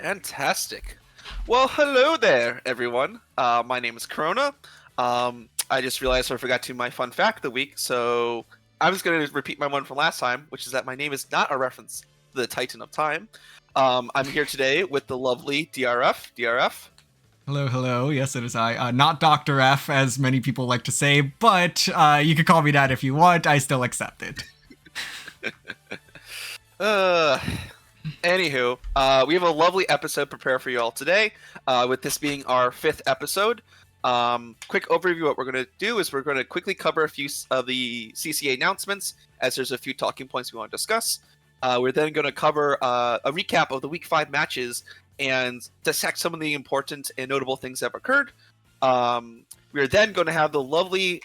Fantastic. Well, hello there, everyone. My name is Krona. I just realized I forgot to my fun fact of the week, so I'm just going to repeat my one from last time, which is that my name is not a reference to the Titan of Time. I'm here today with the lovely DRF. DRF. Hello. Yes, it is I. Not Dr. F, as many people like to say, but you can call me that if you want. I still accept it. Anywho, we have a lovely episode prepared for you all today, with this being our 5th episode. Quick overview. What we're going to do is we're going to quickly cover a few of the CCA announcements, as there's a few talking points we want to discuss. We're then going to cover a recap of the Week 5 matches and dissect some of the important and notable things that have occurred. We're then going to have the lovely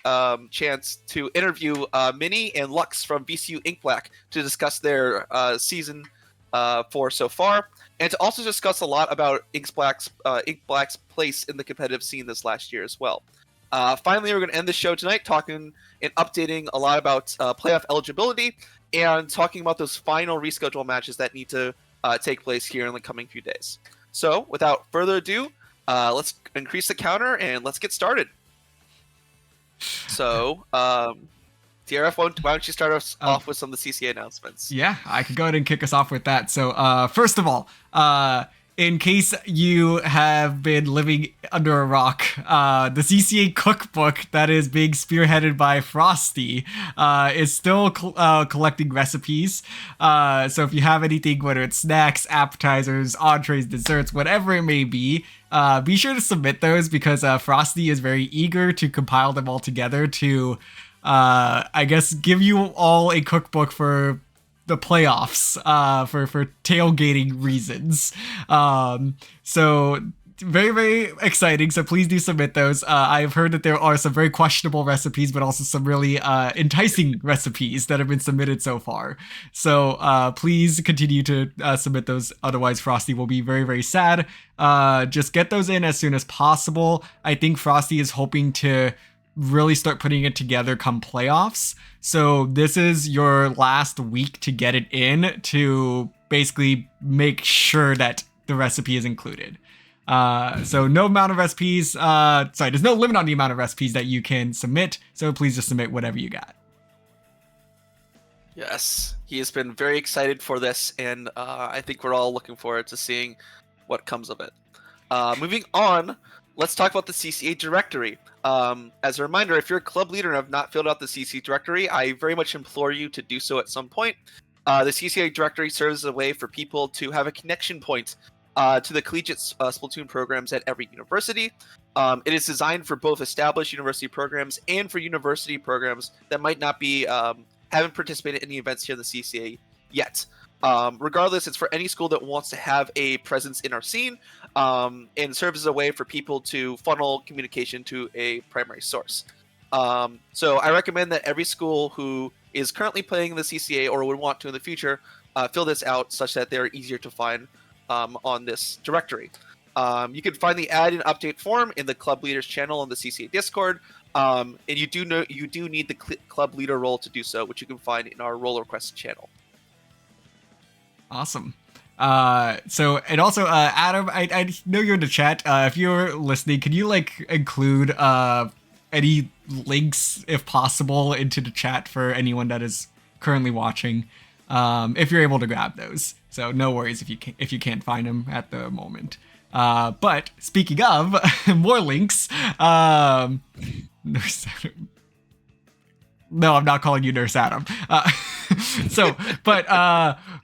chance to interview Minnie and Lux from VCU Ink Black to discuss their season 4 so far, and to also discuss a lot about Ink Black's place in the competitive scene this last year as well. Finally, we're going to end the show tonight talking and updating a lot about playoff eligibility and talking about those final reschedule matches that need to take place here in the coming few days. So, without further ado, let's increase the counter and let's get started. So, DRF, why don't you start us off with some of the CCA announcements? Yeah, I could go ahead and kick us off with that. So, first of all, in case you have been living under a rock, the CCA cookbook that is being spearheaded by Frosty is still collecting recipes. So if you have anything, whether it's snacks, appetizers, entrees, desserts, whatever it may be sure to submit those, because Frosty is very eager to compile them all together to, I guess, give you all a cookbook for the playoffs, for tailgating reasons. So very, very exciting. So please do submit those. I've heard that there are some very questionable recipes, but also some really enticing recipes that have been submitted so far. So please continue to submit those. Otherwise, Frosty will be very, very sad. Just get those in as soon as possible. I think Frosty is hoping to really start putting it together come playoffs. So this is your last week to get it in, to basically make sure that the recipe is included. So no amount of recipes, there's no limit on the amount of recipes that you can submit. So please just submit whatever you got. Yes, he has been very excited for this, and I think we're all looking forward to seeing what comes of it. Moving on, let's talk about the CCA directory. As a reminder, if you're a club leader and have not filled out the CCA directory, I very much implore you to do so at some point. The CCA directory serves as a way for people to have a connection point to the collegiate Splatoon programs at every university. It is designed for both established university programs and for university programs that might not be haven't participated in the events here in the CCA yet. Regardless, it's for any school that wants to have a presence in our scene, and serves as a way for people to funnel communication to a primary source. So I recommend that every school who is currently playing in the CCA or would want to in the future fill this out, such that they're easier to find on this directory. You can find the add and update form in the club leaders channel on the CCA Discord, and you do need the club leader role to do so, which you can find in our role request channel. Awesome. So, and also, Adam, I know you're in the chat. If you're listening, can you include any links, if possible, into the chat for anyone that is currently watching, if you're able to grab those. So no worries if you can't find them at the moment. But speaking of more links, no, I'm not calling you Nurse Adam.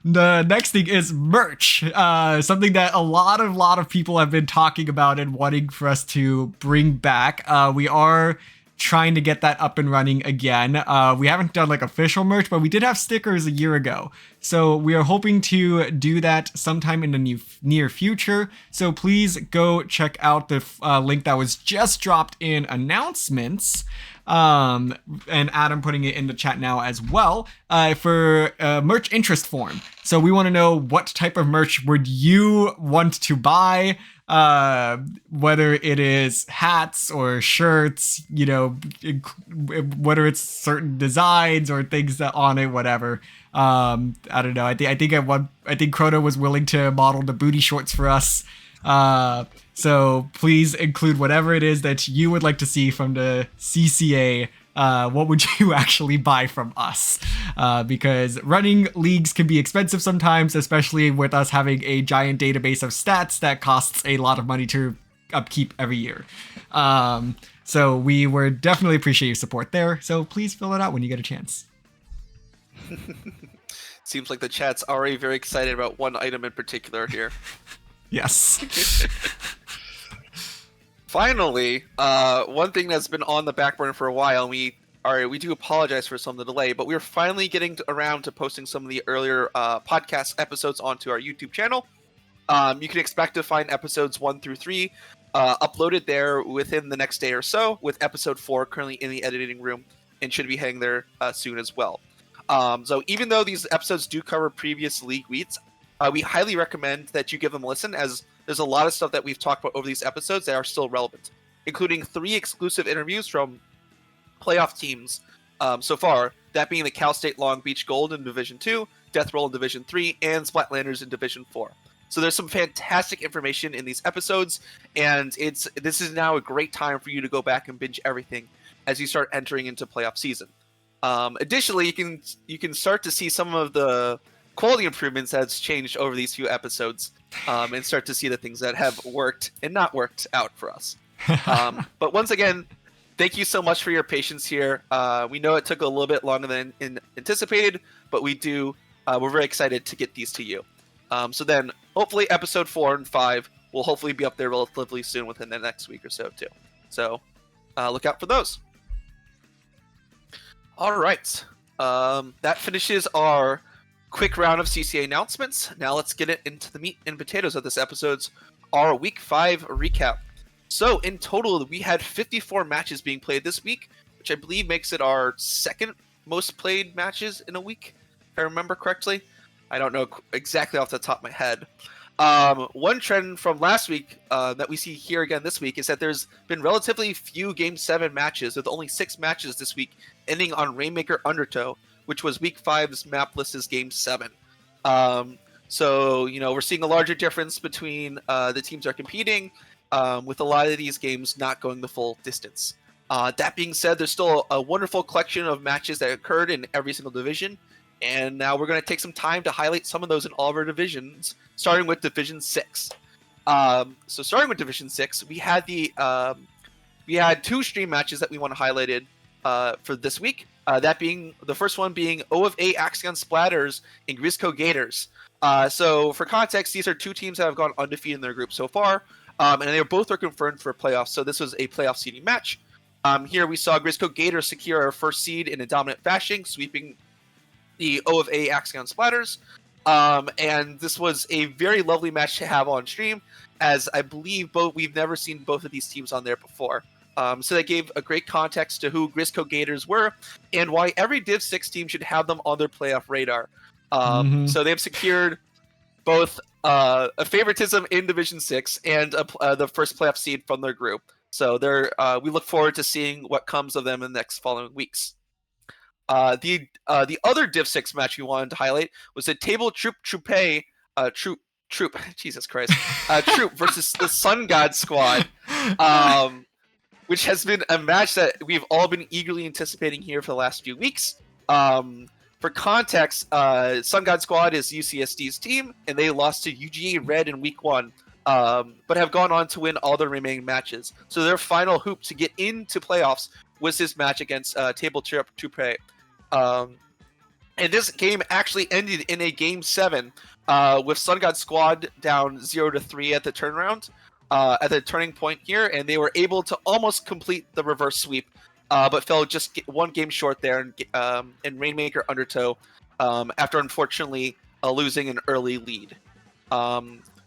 The next thing is merch. Something that a lot of people have been talking about and wanting for us to bring back. We are trying to get that up and running again. We haven't done official merch, but we did have stickers a year ago. So we are hoping to do that sometime in the near future. So please go check out the link that was just dropped in announcements. And Adam putting it in the chat now as well, for merch interest form. So we want to know, what type of merch would you want to buy? Whether it is hats or shirts, whether it's certain designs or things that on it, whatever. I don't know. I think Krona was willing to model the booty shorts for us. So please include whatever it is that you would like to see from the CCA. What would you actually buy from us? Because running leagues can be expensive sometimes, especially with us having a giant database of stats that costs a lot of money to upkeep every year. So we would definitely appreciate your support there. So please fill it out when you get a chance. Seems like the chat's already very excited about one item in particular here. Yes. Finally, one thing that's been on the back burner for a while, and we do apologize for some of the delay, but we're finally getting around to posting some of the earlier podcast episodes onto our YouTube channel. You can expect to find episodes 1 through 3 uploaded there within the next day or so, with episode 4 currently in the editing room and should be heading there soon as well. So even though these episodes do cover previous league weeks, we highly recommend that you give them a listen, as there's a lot of stuff that we've talked about over these episodes that are still relevant, including 3 exclusive interviews from playoff teams so far, that being the Cal State Long Beach Gold in Division 2, Death Roll in Division 3, and Splatlanders in Division 4. So there's some fantastic information in these episodes, and this is now a great time for you to go back and binge everything as you start entering into playoff season. Additionally, you can start to see some of the quality improvements that's changed over these few episodes, and start to see the things that have worked and not worked out for us. But once again, thank you so much for your patience here. We know it took a little bit longer than anticipated, but we're very excited to get these to you. So then, hopefully, episode 4 and 5 will hopefully be up there relatively soon within the next week or so, too. So, look out for those. All right. That finishes our quick round of CCA announcements. Now let's get it into the meat and potatoes of this episode's our Week 5 recap. So, in total, we had 54 matches being played this week, which I believe makes it our second most played matches in a week, if I remember correctly. I don't know exactly off the top of my head. One trend from last week that we see here again this week is that there's been relatively few Game 7 matches, with only 6 matches this week ending on Rainmaker Undertow, which was Week 5's map list's Game 7. So, we're seeing a larger difference between the teams that are competing, with a lot of these games not going the full distance. That being said, there's still a wonderful collection of matches that occurred in every single division. And now we're going to take some time to highlight some of those in all of our divisions, starting with Division 6. So starting with Division 6, we had 2 stream matches that we want to highlight for this week. That being the first one being O of A Axion Splatters and Grisco Gators. So for context, these are 2 teams that have gone undefeated in their group so far, and they both are confirmed for playoffs. So this was a playoff seeding match. Here we saw Grisco Gators secure our first seed in a dominant fashion, sweeping the O of A Axion Splatters. And this was a very lovely match to have on stream, as I believe we've never seen both of these teams on there before. So that gave a great context to who Grisco Gators were and why every Div 6 team should have them on their playoff radar. So they've secured both a favoritism in Division 6 and the first playoff seed from their group. So we look forward to seeing what comes of them in the next following weeks. The other Div 6 match we wanted to highlight was the Table Troop Jesus Christ, Troop versus the Sun God Squad, which has been a match that we've all been eagerly anticipating here for the last few weeks. For context, Sun God Squad is UCSD's team, and they lost to UGA Red in Week 1, but have gone on to win all their remaining matches. So their final hoop to get into playoffs was this match against Table Troop. And this game actually ended in a Game 7, with Sun God Squad down 0-3 at the turnaround, at the turning point here, and they were able to almost complete the reverse sweep, but fell just one game short there in Rainmaker Undertow, after unfortunately losing an early lead.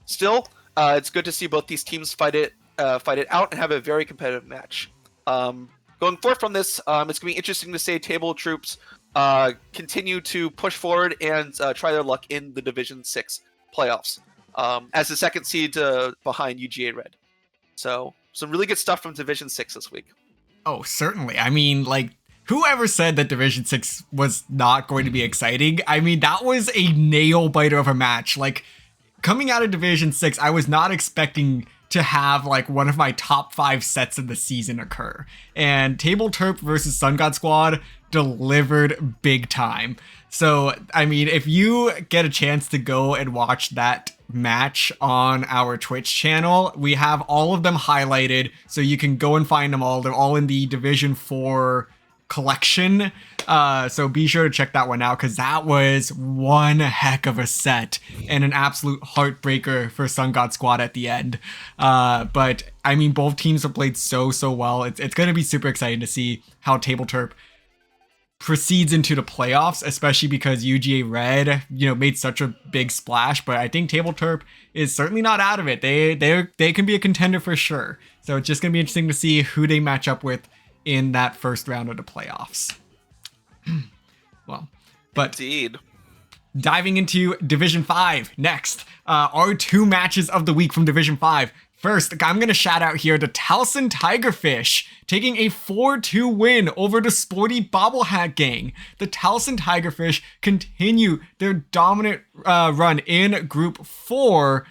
Still, it's good to see both these teams fight it out and have a very competitive match. Going forth from this, it's going to be interesting to say Table Troops continue to push forward and try their luck in the Division 6 playoffs, as the second seed behind UGA Red. So some really good stuff from Division 6 this week. Oh, certainly. I mean, like, whoever said that Division 6 was not going to be exciting, I mean, that was a nail biter of a match. Like, coming out of Division 6, I was not expecting to have like one of my top 5 sets of the season occur. And Table Terp versus Sun God Squad delivered big time. So, I mean, if you get a chance to go and watch that match on our Twitch channel, we have all of them highlighted, so you can go and find them all. They're all in the Division 4 collection. So be sure to check that one out, because that was one heck of a set and an absolute heartbreaker for Sun God Squad at the end. But I mean, both teams have played so well. It's going to be super exciting to see how Table Terp proceeds into the playoffs, especially because UGA Red, made such a big splash. But I think Table Terp is certainly not out of it. They can be a contender for sure. So it's just gonna be interesting to see who they match up with in that first round of the playoffs. Well, but indeed. Diving into Division 5 next, our 2 matches of the week from Division 5. First, I'm going to shout out here the Towson Tigerfish taking a 4-2 win over the Sporty Bobblehat Gang. The Towson Tigerfish continue their dominant run in Group 4,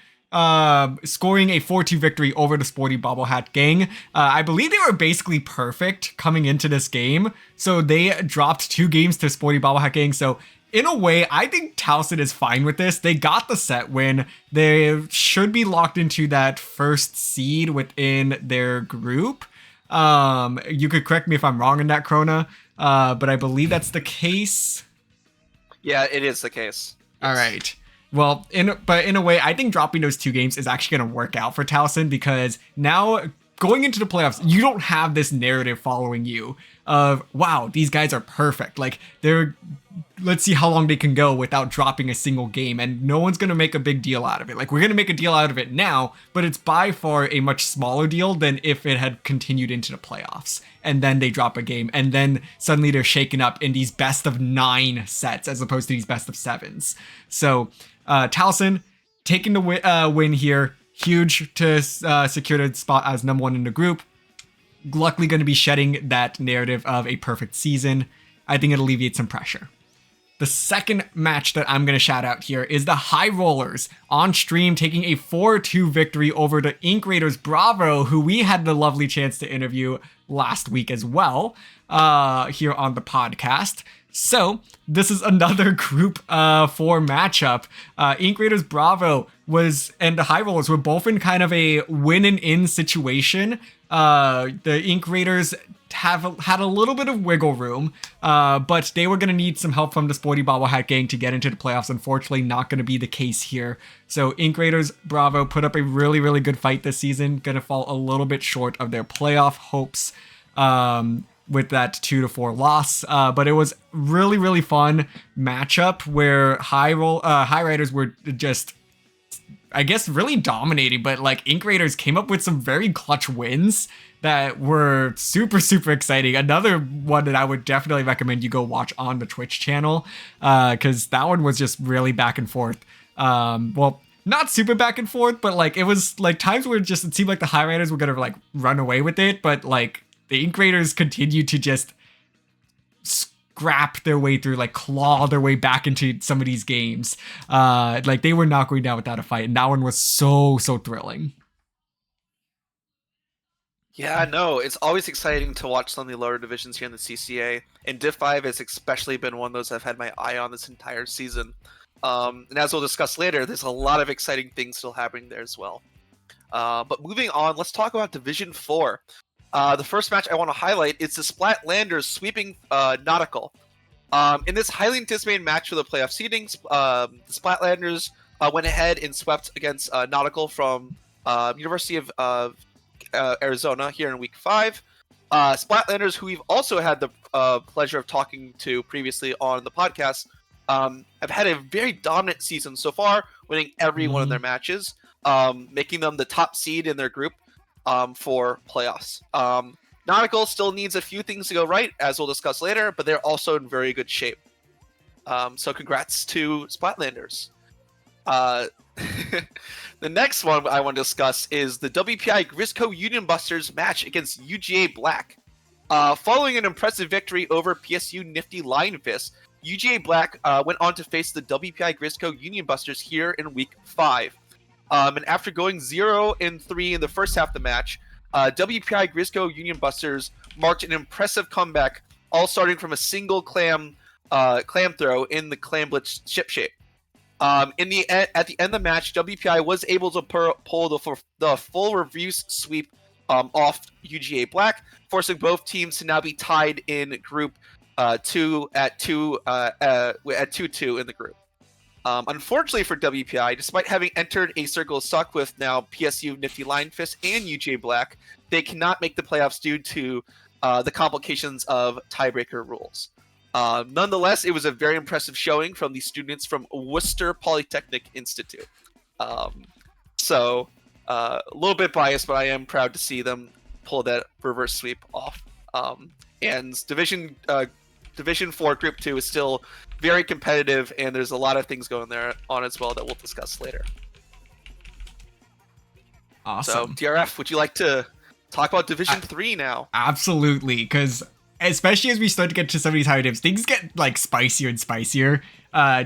scoring a 4-2 victory over the Sporty Bobblehat Gang. I believe they were basically perfect coming into this game, so they dropped 2 games to Sporty Bobblehat Gang. So in a way, I think Towson is fine with this. They got the set win. They should be locked into that first seed within their group. You could correct me if I'm wrong in that, Krona, but I believe that's the case. Yeah, it is the case. Yes. All right. Well, in a way, I think dropping those 2 games is actually going to work out for Towson, because now going into the playoffs, you don't have this narrative following you of, wow, these guys are perfect. Like, let's see how long they can go without dropping a single game, and no one's going to make a big deal out of it. Like, we're going to make a deal out of it now, but it's by far a much smaller deal than if it had continued into the playoffs, and then they drop a game, and then suddenly they're shaken up in these best of 9 sets as opposed to these best of 7s. So, Towson taking the win here. Huge to secure the spot as number 1 in the group. Luckily going to be shedding that narrative of a perfect season. I think it alleviates some pressure. The second match that I'm going to shout out here is the High Rollers on stream taking a 4-2 victory over the Ink Raiders Bravo, who we had the lovely chance to interview last week as well, here on the podcast. So this is another Group 4 matchup. Ink Raiders Bravo and the High Rollers were both in kind of a win and in situation. The Ink Raiders had a little bit of wiggle room, but they were going to need some help from the Sporty Bobblehat Gang to get into the playoffs. Unfortunately, not going to be the case here. So Ink Raiders Bravo put up a really good fight this season. Going to fall a little bit short of their playoff hopes with that 2-4 loss. But it was really fun matchup where High Riders were just, I guess, really dominating, but like Ink Raiders came up with some very clutch wins that were super exciting. Another one that I would definitely recommend you go watch on the Twitch channel, because that one was just really back and forth. Well, not super back and forth, but like it was like times where it seemed like the High Riders were gonna like run away with it, but like the Ink Raiders continued to just scrap their way through, like claw their way back into some of these games. Like they were not going down without a fight, and that one was so thrilling. Yeah, no, it's always exciting to watch some of the lower divisions here in the CCA, and Div 5 has especially been one of those I've had my eye on this entire season. And as we'll discuss later, there's a lot of exciting things still happening there as well. But moving on, let's talk about Division 4. The first match I want to highlight is the Splatlanders sweeping Nautical. In this highly anticipated match for the playoff seedings, the Splatlanders went ahead and swept against Nautical from University of Arizona here in Week 5. Splatlanders, who we've also had the pleasure of talking to previously on the podcast, have had a very dominant season so far, winning every one of their matches, making them the top seed in their group for playoffs. Nautical still needs a few things to go right, as we'll discuss later, but they're also in very good shape. So congrats to Splatlanders. The next one I want to discuss is the WPI Grisco Union Busters match against UGA Black. Following an impressive victory over PSU Nifty Lionfish, UGA Black went on to face the WPI Grisco Union Busters here in Week 5. And after going 0-3 in the first half of the match, WPI Grisco Union Busters marked an impressive comeback, all starting from a single clam throw in the Clam Blitz ship shape. At the end of the match, WPI was able to pull the full reverse sweep off UGA Black, forcing both teams to now be tied in Group 2 at 2-2 in the group. Unfortunately for WPI, despite having entered a circle of suck with now PSU Nifty Lionfish and UGA Black, they cannot make the playoffs due to the complications of tiebreaker rules. Nonetheless, it was a very impressive showing from the students from Worcester Polytechnic Institute. So a little bit biased, but I am proud to see them pull that reverse sweep off. And Division 4 Group 2 is still very competitive, and there's a lot of things going there on as well that we'll discuss later. Awesome. So, DRF, would you like to talk about Division 3 now? Absolutely, because especially as we start to get to some of these higher divs, things get like spicier and spicier.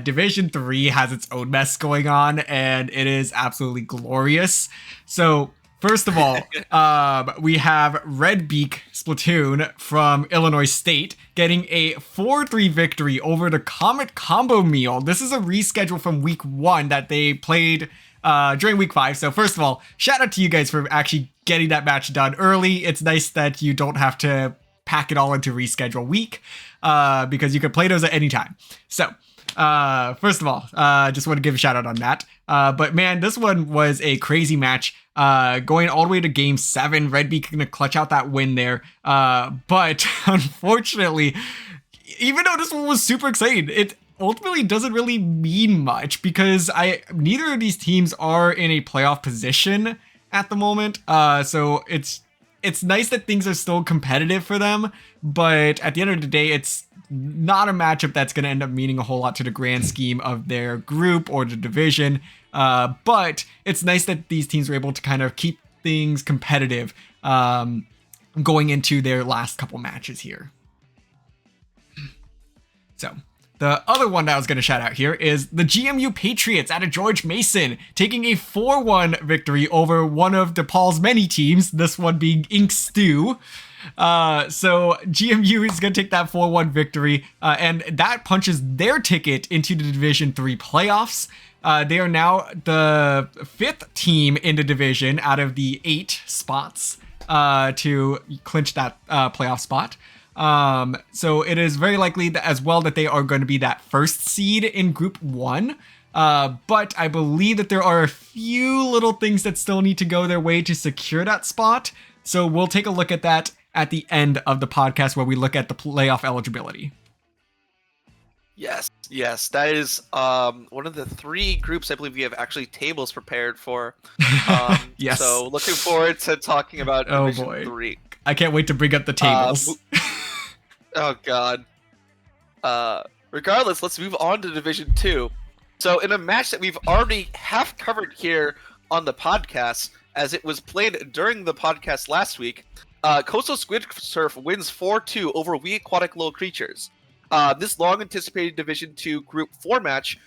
Division 3 has its own mess going on, and it is absolutely glorious. So first of all, we have Red Beak Splatoon from Illinois State getting a 4-3 victory over the Comet Combo Meal. This is a reschedule from Week 1 that they played during Week 5. So first of all, shout out to you guys for actually getting that match done early. It's nice that you don't have to pack it all into reschedule week because you can play those at any time. So first of all, just want to give a shout out on that. But man, this one was a crazy match. Going all the way to Game 7, Red Beak gonna clutch out that win there. But unfortunately, even though this one was super exciting, it ultimately doesn't really mean much because neither of these teams are in a playoff position at the moment. So it's nice that things are still competitive for them, but at the end of the day, it's not a matchup that's going to end up meaning a whole lot to the grand scheme of their group or the division. But it's nice that these teams were able to kind of keep things competitive going into their last couple matches here. So the other one that I was going to shout out here is the GMU Patriots out of George Mason, taking a 4-1 victory over one of DePaul's many teams, this one being Ink Stew. So GMU is going to take that 4-1 victory, and that punches their ticket into the Division 3 playoffs. They are now the 5th team in the division out of the 8 spots to clinch that playoff spot. So it is very likely that as well that they are going to be that first seed in Group 1. But I believe that there are a few little things that still need to go their way to secure that spot. So we'll take a look at that at the end of the podcast where we look at the playoff eligibility. Yes, that is one of the 3 groups I believe we have actually tables prepared for. Yes. So looking forward to talking about Division 3. I can't wait to bring up the tables. Oh god. Regardless, let's move on to Division 2. So in a match that we've already half covered here on the podcast, as it was played during the podcast last week, Coastal Squid Surf wins 4-2 over We Aquatic Little Creatures. This long-anticipated Division 2 Group 4 match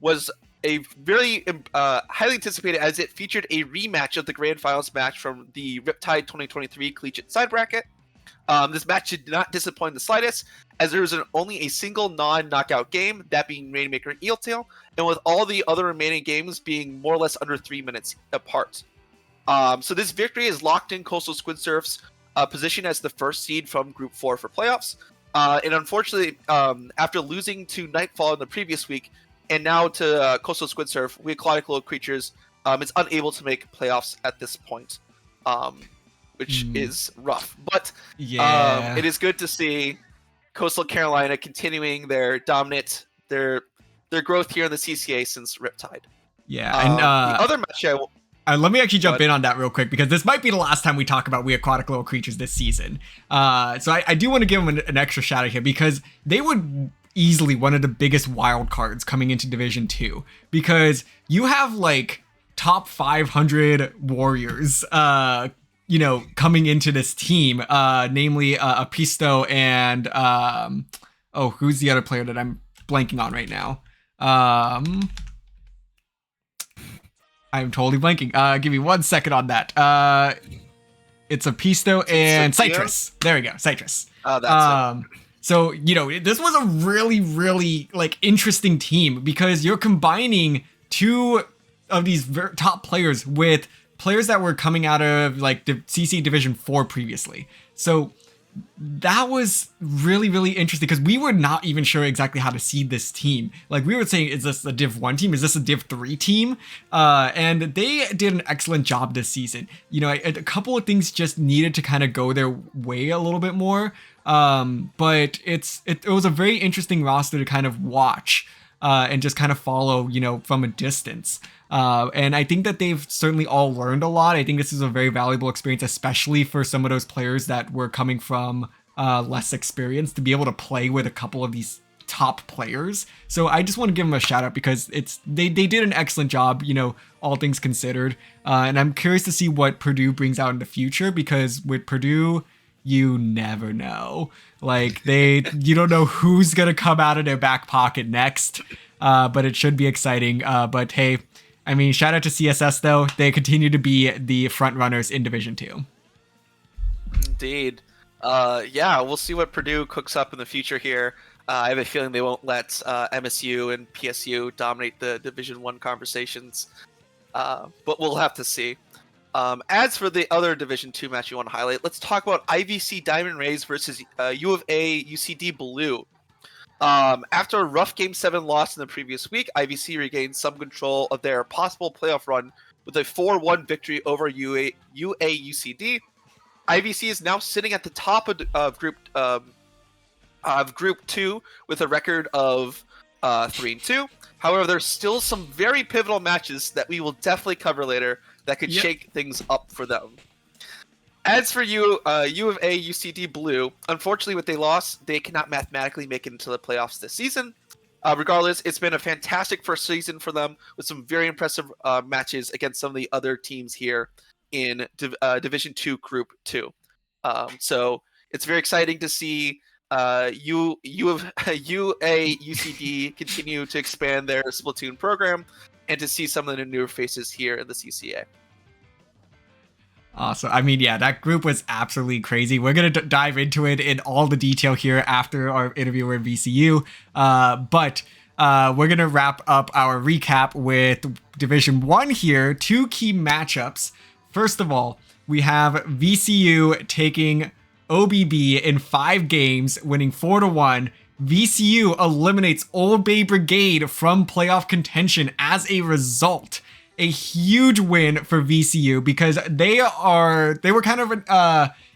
was a very highly anticipated, as it featured a rematch of the Grand Finals match from the Riptide 2023 Collegiate side bracket. This match did not disappoint the slightest, as there was only a single non-knockout game, that being Rainmaker and Eeltail, and with all the other remaining games being more or less under 3 minutes apart. So this victory has locked in Coastal Squid Surf's position as the first seed from Group 4 for playoffs. And unfortunately, after losing to Nightfall in the previous week, and now to Coastal Squid Surf, We Aquatic Little Creatures is unable to make playoffs at this point, which is rough. But it is good to see Coastal Carolina continuing their dominant, their growth here in the CCA since Riptide. Yeah, and the other match let me actually jump in on that real quick, because this might be the last time we talk about We Aquatic Little Creatures this season. So I do want to give them an extra shout out here, because they would easily one of the biggest wild cards coming into Division 2, because you have like top 500 warriors coming into this team, namely Apisto and who's the other player that I'm blanking on right now? I'm totally blanking. Give me 1 second on that. It's Apisto and Citrus. There we go, Citrus. Oh, that's it. So, this was a really, really interesting team because you're combining two of these top players with players that were coming out of the CCA Division 4 previously. So that was really, really interesting because we were not even sure exactly how to seed this team. We were saying, is this a Div 1 team? Is this a Div 3 team? And they did an excellent job this season. A couple of things just needed to kind of go their way a little bit more. But it was a very interesting roster to kind of watch and just kind of follow, from a distance. And I think that they've certainly all learned a lot. I think this is a very valuable experience, especially for some of those players that were coming from less experience, to be able to play with a couple of these top players. So I just want to give them a shout out because they did an excellent job, all things considered. And I'm curious to see what Purdue brings out in the future, because with Purdue, you never know. You don't know who's going to come out of their back pocket next. But it should be exciting. But hey, I mean, shout out to CSS though. They continue to be the front runners in Division 2. Indeed. Yeah, we'll see what Purdue cooks up in the future here. I have a feeling they won't let MSU and PSU dominate the Division 1 conversations. But we'll have to see. As for the other Division 2 match you want to highlight, let's talk about IVC Diamond Rays versus U of A UCD Blue. After a rough Game 7 loss in the previous week, IVC regained some control of their possible playoff run with a 4-1 victory over UAUCD. IVC is now sitting at the top of Group 2 with a record of 3-2. However, there's still some very pivotal matches that we will definitely cover later that could shake things up for them. As for U of A UCD Blue, unfortunately with they lost, they cannot mathematically make it into the playoffs this season. Regardless, it's been a fantastic first season for them with some very impressive matches against some of the other teams here in Division 2 Group 2. So it's very exciting to see UAUCD continue to expand their Splatoon program and to see some of the newer faces here in the CCA. Awesome. I mean, yeah, that group was absolutely crazy. We're going to dive into it in all the detail here after our interview with VCU. But we're going to wrap up our recap with Division 1 here. 2 key matchups. First of all, we have VCU taking OBB in 5 games, winning 4-1. VCU eliminates Old Bay Brigade from playoff contention as a result. A huge win for VCU because they were kind of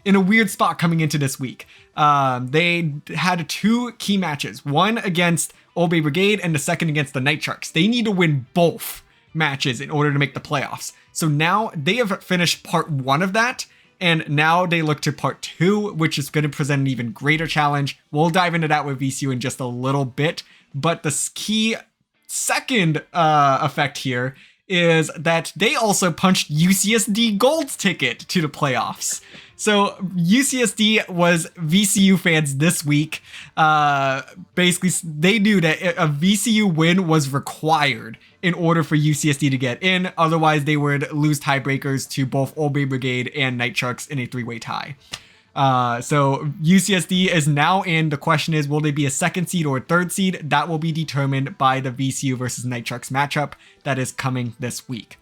in a weird spot coming into this week. They had 2 key matches, one against Old Bay Brigade and the second against the Night Sharks. They need to win both matches in order to make the playoffs. So now they have finished part 1 of that, and now they look to part 2, which is going to present an even greater challenge. We'll dive into that with VCU in just a little bit, but the key second effect here is that they also punched UCSD Gold's ticket to the playoffs. So UCSD was VCU fans this week. Basically, they knew that a VCU win was required in order for UCSD to get in. Otherwise, they would lose tiebreakers to both Old Bay Brigade and Night Sharks in a 3-way tie. So UCSD is now in. The question is, will they be a 2nd seed or a 3rd seed? That will be determined by the VCU versus Night Sharks matchup that is coming this week.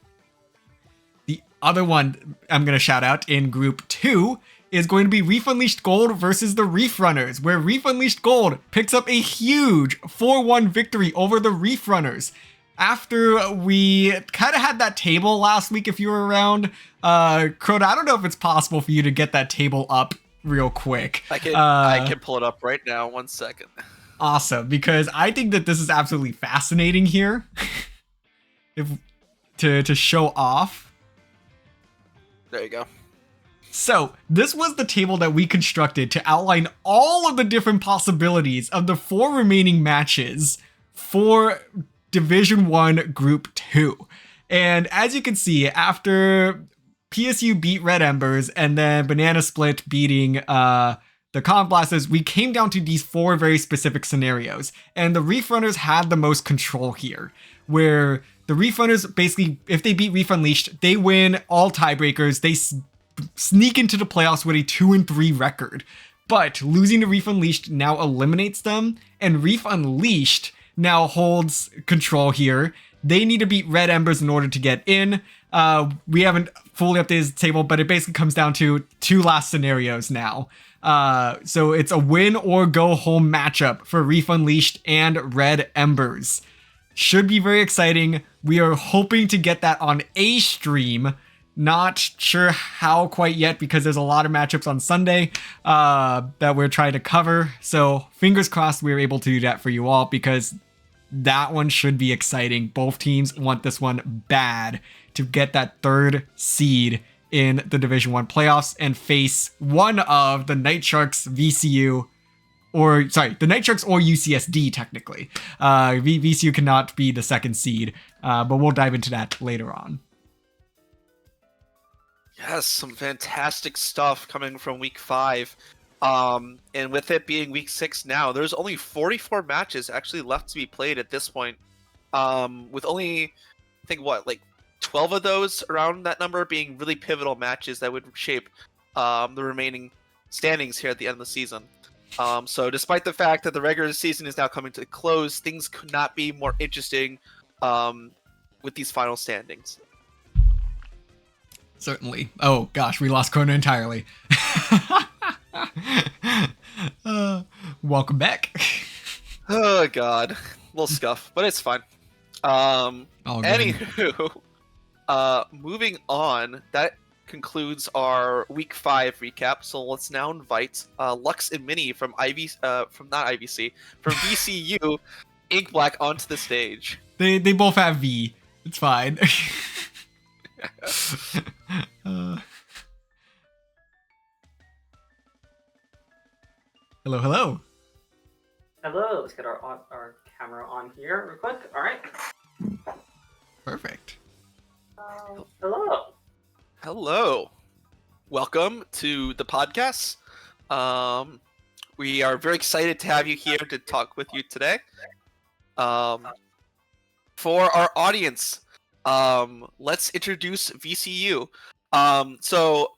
The other one I'm going to shout out in Group 2 is going to be Reef Unleashed Gold versus the Reef Runners, where Reef Unleashed Gold picks up a huge 4-1 victory over the Reef Runners. After we kind of had that table last week, if you were around, Krona, I don't know if it's possible for you to get that table up real quick. I can pull it up right now. 1 second. Awesome, because I think that this is absolutely fascinating here. to show off. There you go. So this was the table that we constructed to outline all of the different possibilities of the 4 remaining matches for Division 1 Group 2. And as you can see, after PSU beat Red Embers, and then Banana Split beating the Comic Blasters. We came down to these 4 very specific scenarios, and the Reef Runners had the most control here, where the Reef Runners basically, if they beat Reef Unleashed, they win all tiebreakers. They sneak into the playoffs with a 2-3 record. But losing to Reef Unleashed now eliminates them, and Reef Unleashed now holds control here. They need to beat Red Embers in order to get in. We haven't fully updated the table, but it basically comes down to 2 last scenarios now. So it's a win or go home matchup for Reef Unleashed and Red Embers. Should be very exciting. We are hoping to get that on a stream. Not sure how quite yet because there's a lot of matchups on Sunday that we're trying to cover. So fingers crossed we're able to do that for you all because that one should be exciting. Both teams want this one bad to get that 3rd seed in the Division 1 playoffs and face one of the Night Sharks VCU, or sorry, the Night Sharks or UCSD technically. VCU cannot be the 2nd seed, but we'll dive into that later on. Yes, some fantastic stuff coming from week 5. And with it being week 6 now, there's only 44 matches actually left to be played at this point. With only, I think, 12 of those around that number being really pivotal matches that would shape the remaining standings here at the end of the season. So despite the fact that the regular season is now coming to a close, things could not be more interesting with these final standings. Certainly. Oh gosh, we lost Krona entirely. Welcome back. Oh god, little scuff, but it's fine. Anywho, moving on. That concludes our week 5 recap. So let's now invite Lux and Minnie from VCU Ink Black onto the stage. They both have V. It's fine. Hello. Hello. Let's get our camera on here real quick. All right. Perfect. Hello. Welcome to the podcast. We are very excited to have you here to talk with you today. For our audience, let's introduce VCU. So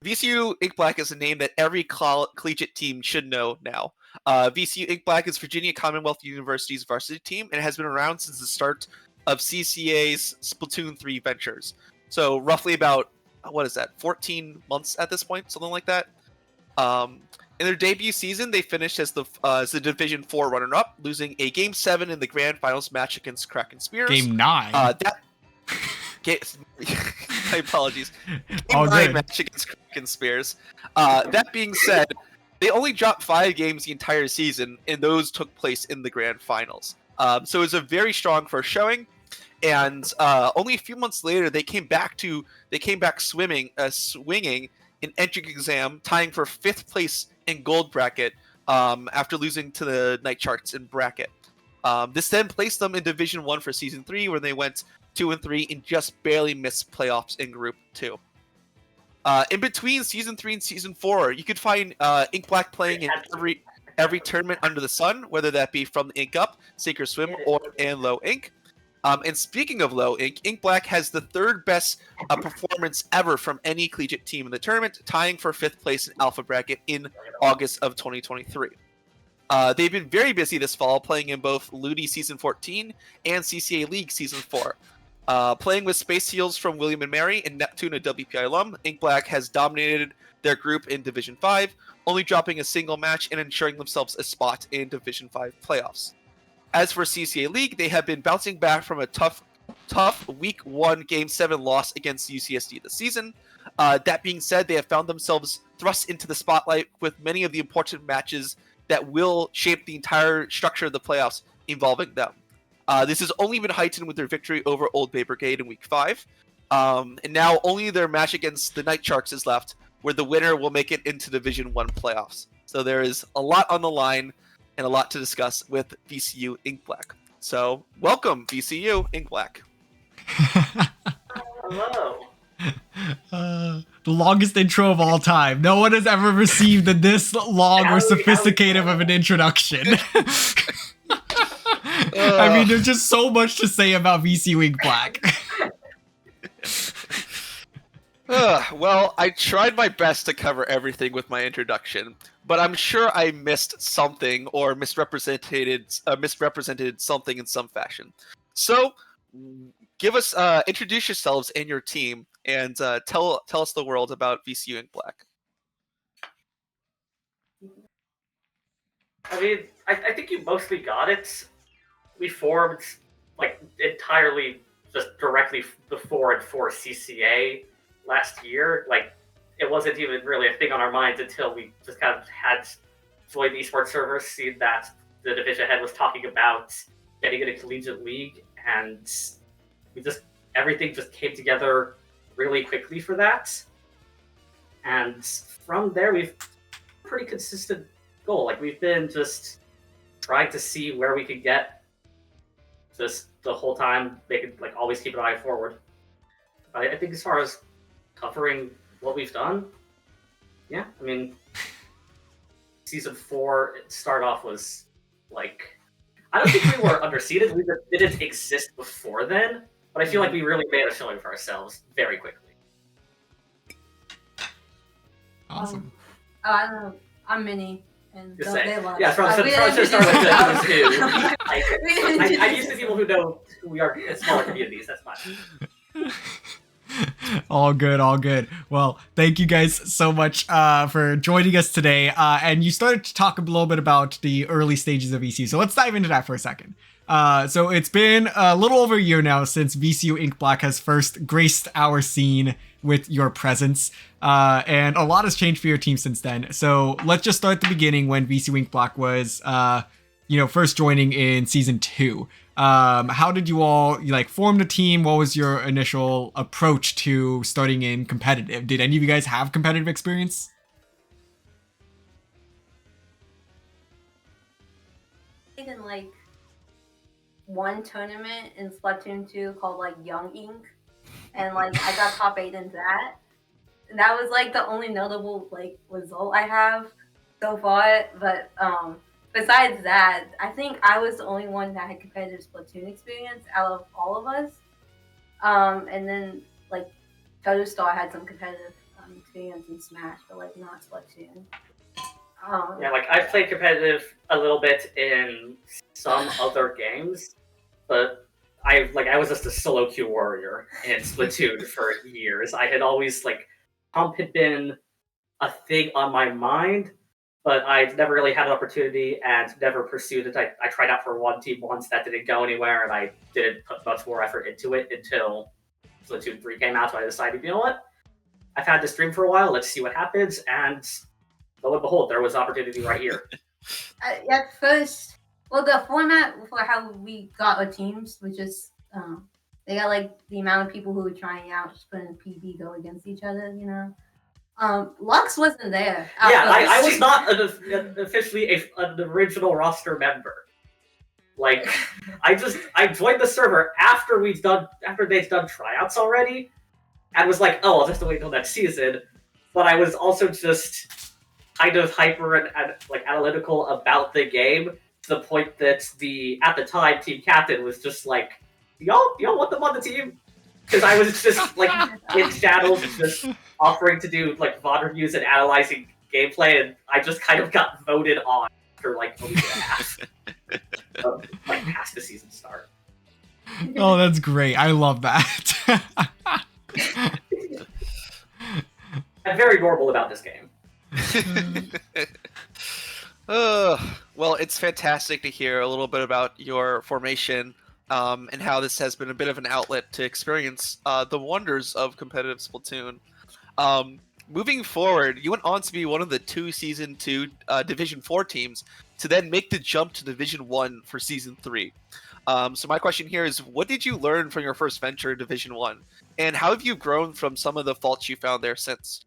VCU Ink Black is a name that every collegiate team should know now. VCU Ink Black is Virginia Commonwealth University's varsity team and has been around since the start of CCA's Splatoon 3 ventures. So roughly about, 14 months at this point, something like that. In their debut season, they finished as the Division 4 runner-up, losing a Game 7 in the Grand Finals match against Kraken Spears. Game 9. My apologies. Game 9 match against Kraken Spears. That being said, they only dropped 5 games the entire season, and those took place in the Grand Finals. So it was a very strong first showing, and only a few months later, they came back swinging an entry exam, tying for 5th place in gold bracket after losing to the Night Sharks in bracket. This then placed them in Division 1 for Season 3, where they went 2-3 and just barely missed playoffs in Group 2. In between Season 3 and Season 4, you could find Ink Black playing in every tournament under the sun, whether that be from the Ink Up, Sink or Swim, or and Low Ink. And speaking of Low Ink, Ink Black has the 3rd best performance ever from any collegiate team in the tournament, tying for 5th place in Alpha Bracket in August of 2023. They've been very busy this fall, playing in both Ludi Season 14 and CCA League Season 4. Playing with Space Heels from William & Mary and Neptune, a WPI alum, Ink Black has dominated their group in Division 5, only dropping a single match and ensuring themselves a spot in Division 5 playoffs. As for CCA League, they have been bouncing back from a tough Week 1 Game 7 loss against UCSD this season. That being said, they have found themselves thrust into the spotlight with many of the important matches that will shape the entire structure of the playoffs involving them. This has only been heightened with their victory over Old Bay Brigade in Week 5. And now only their match against the Night Sharks is left, where the winner will make it into Division 1 playoffs. So there is a lot on the line and a lot to discuss with VCU Ink Black. So welcome, VCU Ink Black. Hello. The longest intro of all time. No one has ever received this long or sophisticated of an introduction. I mean, there's just so much to say about VC Wing Black. Well, I tried my best to cover everything with my introduction, but I'm sure I missed something or misrepresented something in some fashion. So, introduce yourselves and your team, and tell us the world about VCU Ink Black. I mean, I think you mostly got it. We formed like entirely just directly before and for CCA last year. Like, it wasn't even really a thing on our minds until we just kind of had joined the esports servers, seen that the division head was talking about getting in a collegiate league, and everything just came together really quickly for that. And from there, we've pretty consistent goal. Like, we've been just trying to see where we could get just the whole time. They could like always keep an eye forward. I think as far as covering what we've done, yeah, I mean, season 4 start off was like, I don't think we were underseeded. We just didn't exist before then, but I feel like we really made a showing for ourselves very quickly. Awesome. I don't know. I'm Minnie. And they love yeah, from start with the I'm used to people who know who we are in smaller communities. That's fine. All good, all good. Well, thank you guys so much for joining us today. And you started to talk a little bit about the early stages of VCU. So let's dive into that for a second. So it's been a little over a year now since VCU Ink Black has first graced our scene with your presence. And a lot has changed for your team since then. So let's just start at the beginning when VCU Ink Black was, first joining in season 2. How did you all form the team? What was your initial approach to starting in competitive? Did any of you guys have competitive experience? I did one tournament in Splatoon 2 called Young Ink, and I got top 8 in that. And that was the only notable result I have so far. But besides that, I think I was the only one that had competitive Splatoon experience out of all of us. And then Total Star had some competitive experience in Smash, but not Splatoon. Yeah, I've played competitive a little bit in some other games, but I was just a solo queue warrior in Splatoon for years. I had always Pump had been a thing on my mind, but I've never really had an opportunity and never pursued it. I tried out for one team once, that didn't go anywhere, and I didn't put much more effort into it until Splatoon 3 came out, so I decided, you know what? I've had this dream for a while, let's see what happens, and lo and behold, there was opportunity right here. At first, the format for how we got our teams was just, they got the amount of people who were trying out, just putting a PB go against each other, Lux wasn't there. Yeah, I was not officially an original roster member. I joined the server after they'd done tryouts already, and was oh, I'll just wait until next season. But I was also just kind of hyper and analytical about the game, to the point that at the time team captain was just y'all want them on the team? Because I was just in channels just offering to do VOD reviews and analyzing gameplay, and I just kind of got voted on after a week and a half of past the season start. Oh, that's great. I love that. I'm very normal about this game. Well, it's fantastic to hear a little bit about your formation and how this has been a bit of an outlet to experience the wonders of competitive Splatoon. Moving forward, you went on to be one of the 2 Season 2 Division 4 teams to then make the jump to Division 1 for Season 3. So my question here is, what did you learn from your first venture in Division 1? And how have you grown from some of the faults you found there since?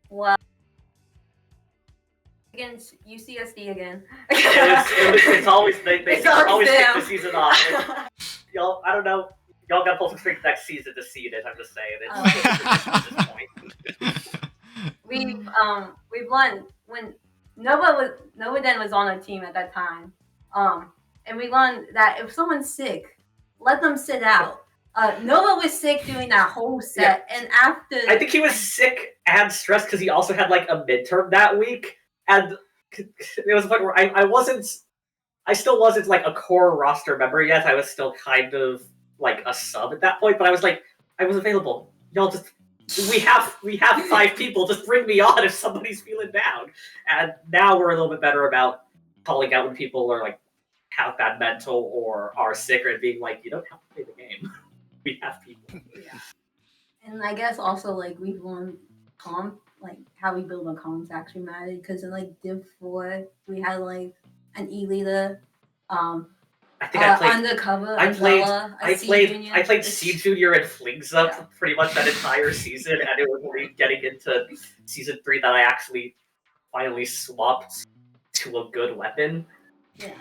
Well, against UCSD again. It's always they It's always always kick them. the season off. Y'all, I don't know. y'all got to pull some strings next season to seed it. I'm just saying it's at this point. We've won when Nova Den was on our team at that time. And we learned that if someone's sick, let them sit out. Nova was sick during that whole set, and after I think he was sick and stressed because he also had like a midterm that week, and there was a point where I still wasn't like a core roster member yet. I was still kind of like a sub at that point, but I was available. Y'all just we have 5 people. Just bring me on if somebody's feeling down. And now we're a little bit better about calling out when people are like have bad mental or are sick, or being like, you don't have to play the game. We have people. Yeah. And I guess also like we've learned like how we build our comms actually mattered, because in like Div 4 we had like an E leader, I think I played undercover. I played Seed Seed Junior and Flings Up pretty much that entire season, and it was only getting into season 3 that I actually finally swapped to a good weapon. Yeah.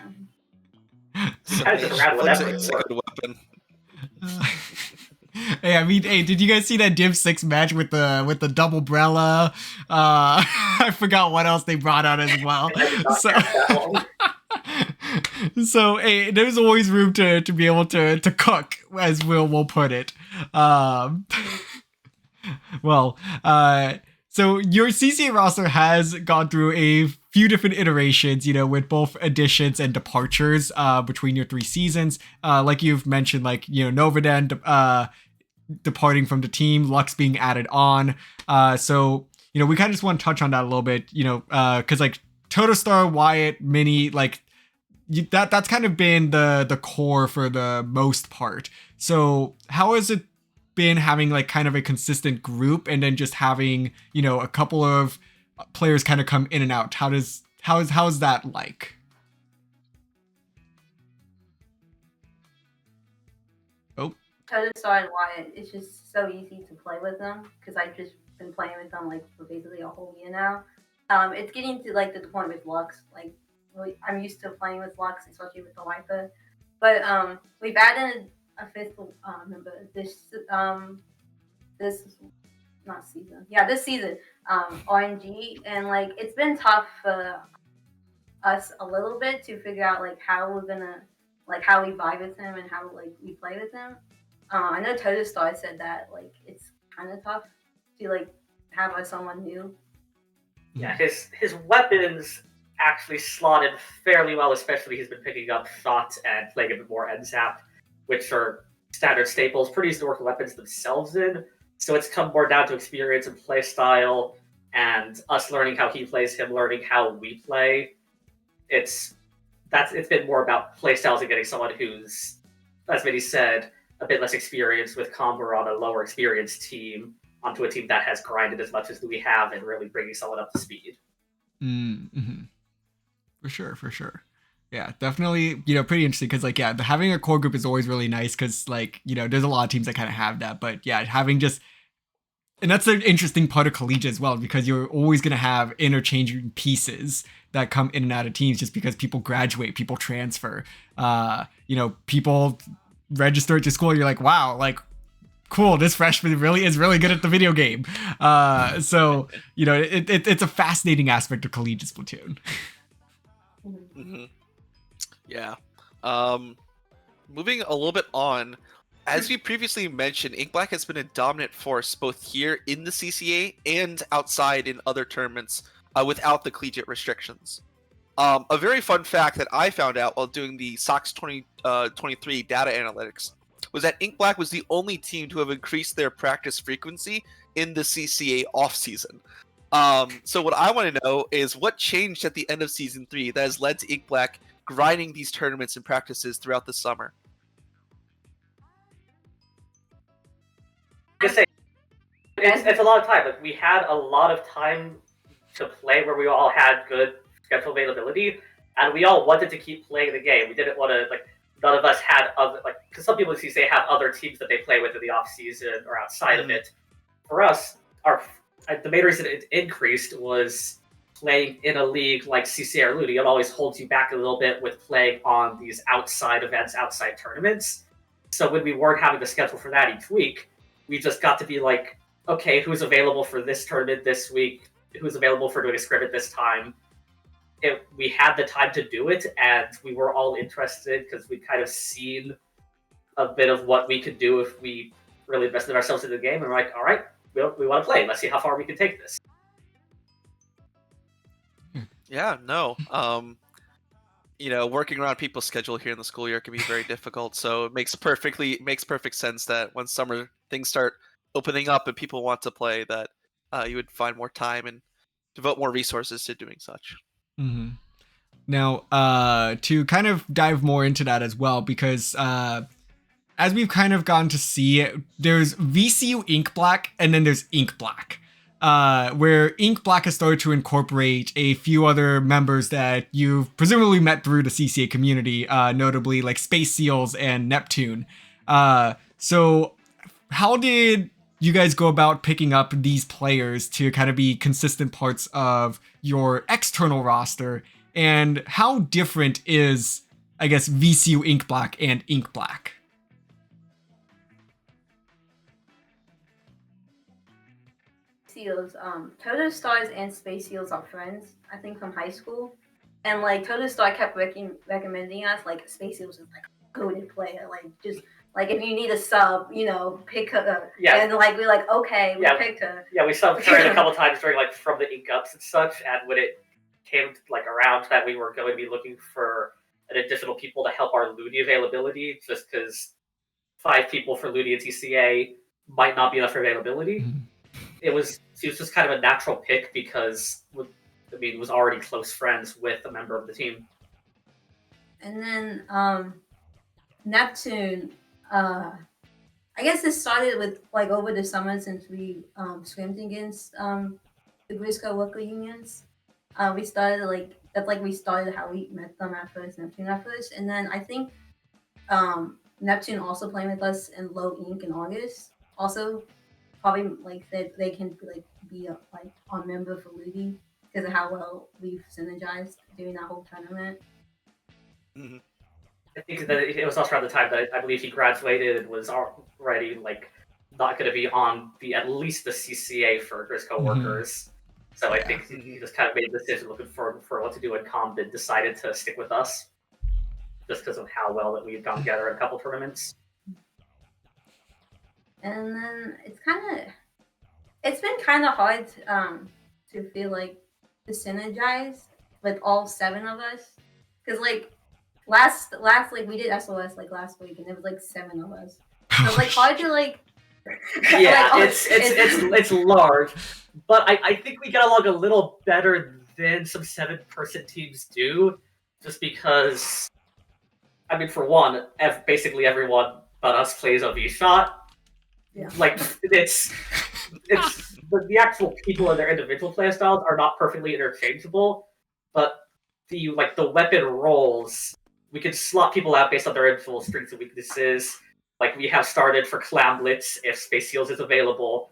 I just ran whatever. It's a good weapon. Hey, did you guys see that Div 6 match with the double umbrella? I forgot what else they brought out as well. So hey, there's always room to be able to cook, as we'll put it. So your CCA roster has gone through a few different iterations, with both additions and departures between your 3 seasons. Like you've mentioned, like, Novaden departing from the team, Lux being added on. So, we kind of just want to touch on that a little bit, because like Totostar, Wyatt, Mini, like that's kind of been the core for the most part. So how has it been having like kind of a consistent group, and then just having, a couple of players kind of come in and out? How is that like? Totostar and Wyatt, it's just so easy to play with them, because I've just been playing with them like for basically a whole year now. It's getting to like the point with Lux, like I'm used to playing with Lux, especially with the Wiper. But we've added a 5th member this season, RNG, and like it's been tough for us a little bit to figure out like how we're gonna, like how we vibe with him and how like we play with him. I know Totostar said that like it's kind of tough to like have someone new. Yeah, his weapons actually slotted fairly well, especially he's been picking up Thought and playing a bit more NZAP, which are standard staples, pretty easy to work the weapons themselves in. So it's come more down to experience and play style, and us learning how he plays, him learning how we play. It's been more about play styles and getting someone who's, as Vinny said, a bit less experienced with Combo on a lower experienced team onto a team that has grinded as much as we have, and really bringing someone up to speed. Mm-hmm. For sure. Yeah, definitely, pretty interesting, because like, yeah, having a core group is always really nice, because like, there's a lot of teams that kind of have that, but yeah, having just, and that's an interesting part of Collegiate as well, because you're always going to have interchanging pieces that come in and out of teams, just because people graduate, people transfer, people register to school, you're like, wow, like, cool, this freshman is really good at the video game. So, it's a fascinating aspect of Collegiate Splatoon. Mm-hmm. Yeah. Moving a little bit on, as we previously mentioned, Ink Black has been a dominant force both here in the CCA and outside in other tournaments without the collegiate restrictions. A very fun fact that I found out while doing the SOX 2023 data analytics was that Ink Black was the only team to have increased their practice frequency in the CCA off-season. So what I want to know is what changed at the end of Season 3 that has led to Ink Black grinding these tournaments and practices throughout the summer? It's a lot of time. Like, we had a lot of time to play where we all had good schedule availability, and we all wanted to keep playing the game. We didn't want to, like, none of us had other, like, because some people in CCA have other teams that they play with in the off season or outside of it. For us, the main reason it increased was playing in a league like CCA or Ludi. It always holds you back a little bit with playing on these outside events, outside tournaments. So when we weren't having the schedule for that each week, we just got to be like, okay, who's available for this tournament this week? Who's available for doing a scrim at this time? We had the time to do it, and we were all interested because we'd kind of seen a bit of what we could do if we really invested ourselves in the game. And we're like, all right, we want to play. Let's see how far we can take this. Yeah, no. Working around people's schedule here in the school year can be very difficult. So it makes perfect sense that when summer things start opening up and people want to play, that you would find more time and devote more resources to doing such. Mm-hmm. Now, to kind of dive more into that as well, because as we've kind of gotten to see, there's VCU Ink Black and then there's Ink Black. Where Ink Black has started to incorporate a few other members that you've presumably met through the CCA community, notably like Space Seals and Neptune. So how did you guys go about picking up these players to kind of be consistent parts of your external roster? And how different is, I guess, VCU Ink Black and Ink Black? Seals, Toto Stars and Space Seals are friends, I think, from high school. And like Toto Star kept recommending us, like Space Seals is like a goated player. Like just like if you need a sub, pick her. Yeah. And like we're like, okay, we picked her. Yeah, we subbed her a couple times during like from the Ink Ups and such, and when it came like around that we were going to be looking for an additional people to help our Ludi availability, just because 5 people for Ludi and TCA might not be enough for availability. Mm-hmm. She was just kind of a natural pick because was already close friends with a member of the team. And then Neptune, I guess this started with like over the summer since we scrimmed against the Grisco local unions. We started we started how we met them at first, Neptune at first, and then I think Neptune also playing with us in Low Ink in August. Also, probably like they can be on member for Ludi because of how well we've synergized during that whole tournament. Mm-hmm. I think that it was also around the time that I believe he graduated and was already not going to be on at least the CCA for Grisco workers. So I think he just kind of made a decision looking for what to do in comp and decided to stick with us just because of how well that we've gone together in a couple tournaments. And then it's been kind of hard to feel to synergize with all 7 of us because last we did SOS last week and it was 7 of us. So it's hard to yeah, it's large, but I think we get along a little better than some 7-person teams do, just because for one, basically everyone but us plays a V-shot. Yeah. It's the actual people and their individual playstyles are not perfectly interchangeable, but the weapon rolls, we can slot people out based on their individual strengths and weaknesses. We have started for Clam Blitz if Space Seals is available.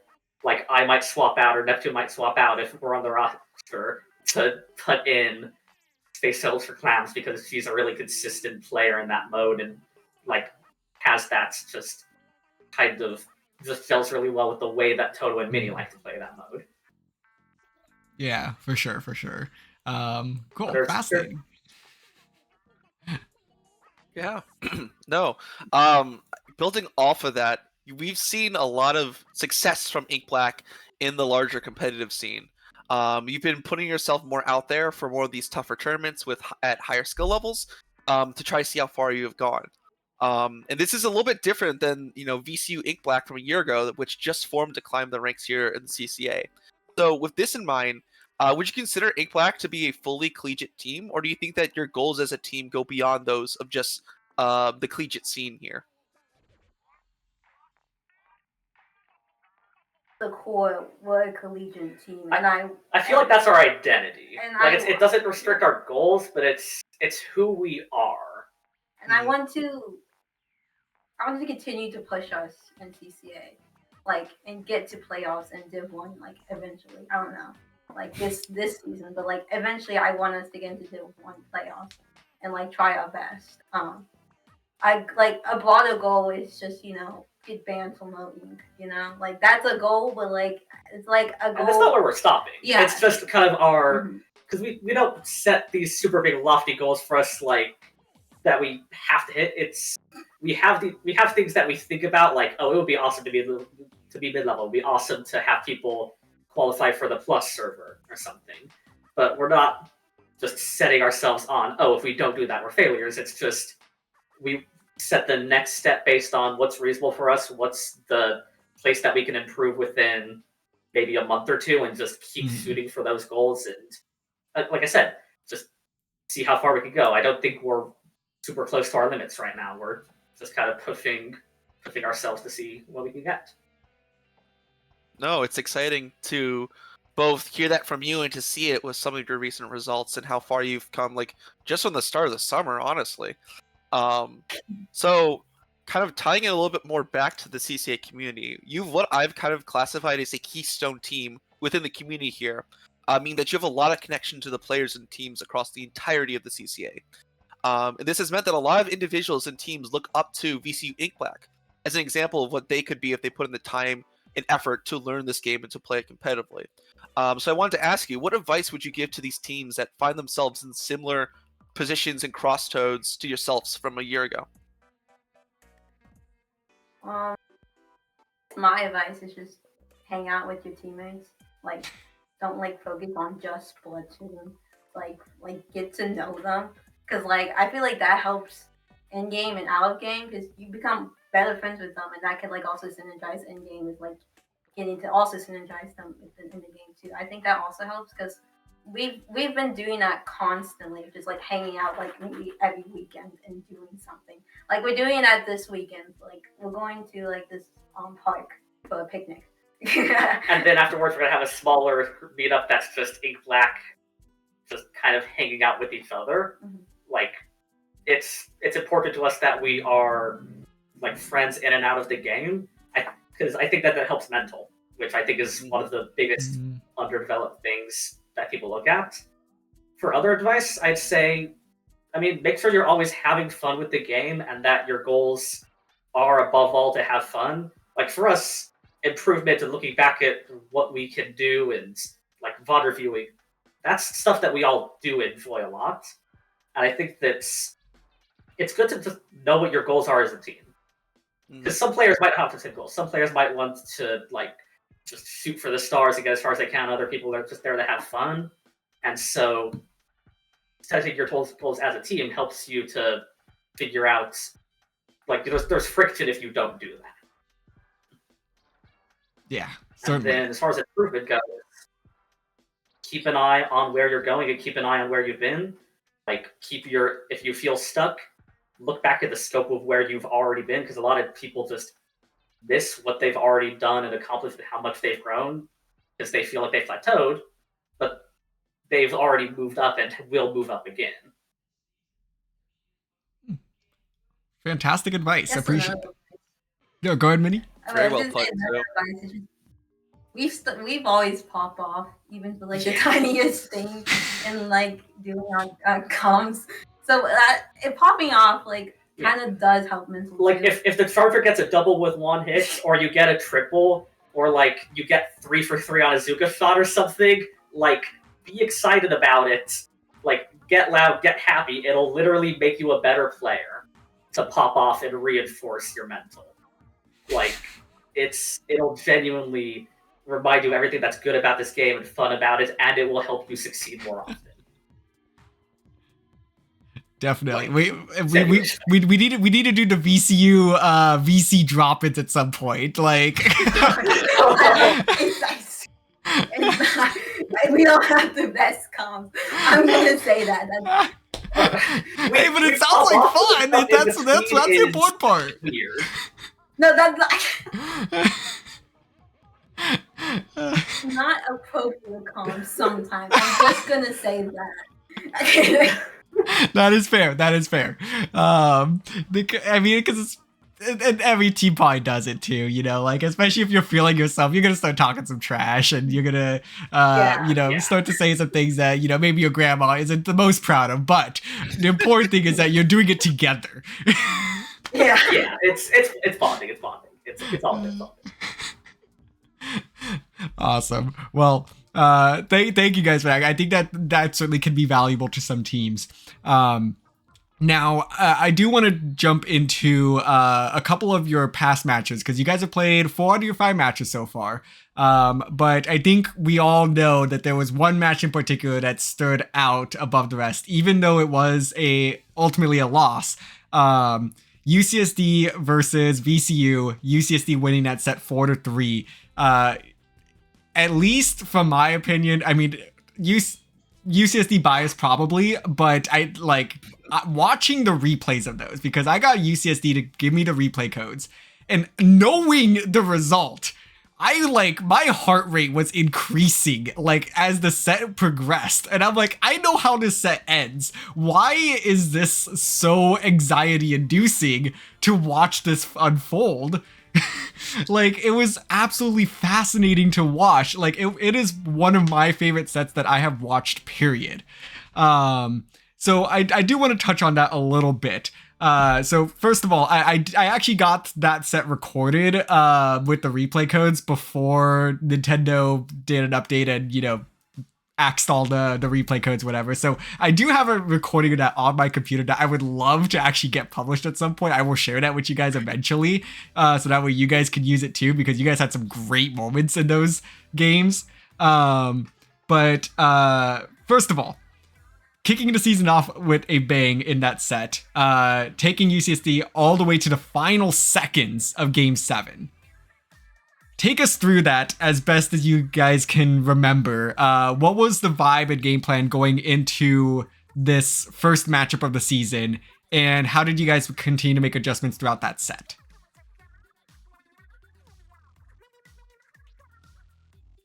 I might swap out or Neptune might swap out if we're on the roster to put in Space Seals for Clams because she's a really consistent player in that mode and has that just kind of just gels really well with the way that Toto and Minnie like to play that mode. Yeah, for sure. Cool, fascinating. Yeah, no. Building off of that, we've seen a lot of success from Ink Black in the larger competitive scene. You've been putting yourself more out there for more of these tougher tournaments at higher skill levels to try to see how far you have gone. And this is a little bit different than VCU Ink Black from a year ago, which just formed to climb the ranks here in the CCA. So with this in mind, would you consider Ink Black to be a fully collegiate team, or do you think that your goals as a team go beyond those of just the collegiate scene here? The core, we're a collegiate team, and I feel like that's our identity. It doesn't restrict our goals, but it's who we are. And I want to continue to push us in CCA, and get to playoffs and Div 1, eventually. I don't know, this season, but eventually I want us to get into Div 1 playoffs and try our best. a broader goal is just, get banned from voting, like that's a goal, but like it's like a goal. And that's not where we're stopping. Yeah. It's just kind of our, because we don't set these super big lofty goals for us like that we have to hit. It's we have things that we think about, like, oh, it would be awesome to be mid-level. It would be awesome to have people qualify for the plus server or something. But we're not just setting ourselves on, oh, if we don't do that, we're failures. It's just we set the next step based on what's reasonable for us, what's the place that we can improve within maybe a month or two, and just keep shooting for those goals. And like I said, just see how far we can go. I don't think we're super close to our limits right now. We're just kind of pushing ourselves to see what we can get. No, it's exciting to both hear that from you and to see it with some of your recent results and how far you've come, like just from the start of the summer, honestly. So kind of tying it a little bit more back to the CCA community, what I've kind of classified as a keystone team within the community here, meaning that you have a lot of connection to the players and teams across the entirety of the CCA. And this has meant that a lot of individuals and teams look up to VCU Ink Black as an example of what they could be if they put in the time and effort to learn this game and to play it competitively. So I wanted to ask you, what advice would you give to these teams that find themselves in similar positions and crossroads to yourselves from a year ago? My advice is just hang out with your teammates. Like, don't focus on just Splatoon. Like get to know them, because I feel like that helps in game and out of game, because you become better friends with them, and that can also synergize in game with getting to also synergize them in the game too. I think that also helps, because we've been doing that constantly, just hanging out maybe every weekend and doing something. We're doing that this weekend. We're going to this park for a picnic. And then afterwards, we're gonna have a smaller meetup that's just Ink Black, just kind of hanging out with each other. It's important to us that we are friends in and out of the game, because I think that helps mental, which I think is one of the biggest underdeveloped things that people look at. For other advice, I'd say, make sure you're always having fun with the game, and that your goals are above all to have fun. For us, improvement and looking back at what we can do and VOD reviewing, that's stuff that we all do enjoy a lot. And I think that it's good to just know what your goals are as a team. Because some players might have to goals. Some players might want to just shoot for the stars and get as far as they can. Other people are just there to have fun. And so setting your goals as a team helps you to figure out, there's friction if you don't do that. Yeah, certainly. And then as far as improvement goes, keep an eye on where you're going and keep an eye on where you've been. If you feel stuck, look back at the scope of where you've already been, because a lot of people just miss what they've already done and accomplished and how much they've grown, because they feel like they've plateaued, but they've already moved up and will move up again. Fantastic advice. I appreciate it. No, go ahead, Minnie. Very well put. We've always popped off, even for the tiniest thing, and doing our comms. So it popping off kind of does help mentally. If the charger gets a double with one hit, or you get a triple, or you get 3 for 3 on a Zuka shot or something, be excited about it. Get loud, get happy. It'll literally make you a better player to pop off and reinforce your mental. It'll genuinely remind you of everything that's good about this game and fun about it, and it will help you succeed more often. Definitely. We need to do the VCU VC drop-ins at some point. We don't have the best comms. I'm gonna say that. Hey, but it sounds like fun. That's the important part. Weird. No, that's not appropriate comms sometimes. I'm just gonna say that. That is fair. Because and every team probably does it too, you know, like, especially if you're feeling yourself, you're gonna start talking some trash, and you're gonna start to say some things that, you know, maybe your grandma isn't the most proud of, but the important thing is that you're doing it together. Yeah, it's bonding. It's all good bonding. Awesome. Well, thank you guys for that. I think that certainly can be valuable to some teams. Now, I do want to jump into a couple of your past matches, because you guys have played 4 out of your 5 matches so far. But I think we all know that there was one match in particular that stood out above the rest, even though it was ultimately a loss. UCSD versus VCU, UCSD winning that set 4-3. At least from my opinion, I mean, UCSD bias probably, but I like watching the replays of those, because I got UCSD to give me the replay codes, and knowing the result, my heart rate was increasing like as the set progressed, and I'm like, I know how this set ends. Why is this so anxiety inducing to watch this unfold? Like, it was absolutely fascinating to watch. Like, it is one of my favorite sets that I have watched, period. So I do want to touch on that a little bit. So first of all, I actually got that set recorded with the replay codes before Nintendo did an update and, you know, axed all the replay codes, whatever. So I do have a recording of that on my computer that I would love to actually get published at some point. I will share that with you guys eventually, so that way you guys can use it too, because you guys had some great moments in those games. But first of all, kicking the season off with a bang in that set, taking UCSD all the way to the final seconds of Game 7. Take us through that as best as you guys can remember. What was the vibe and game plan going into this first matchup of the season, and how did you guys continue to make adjustments throughout that set?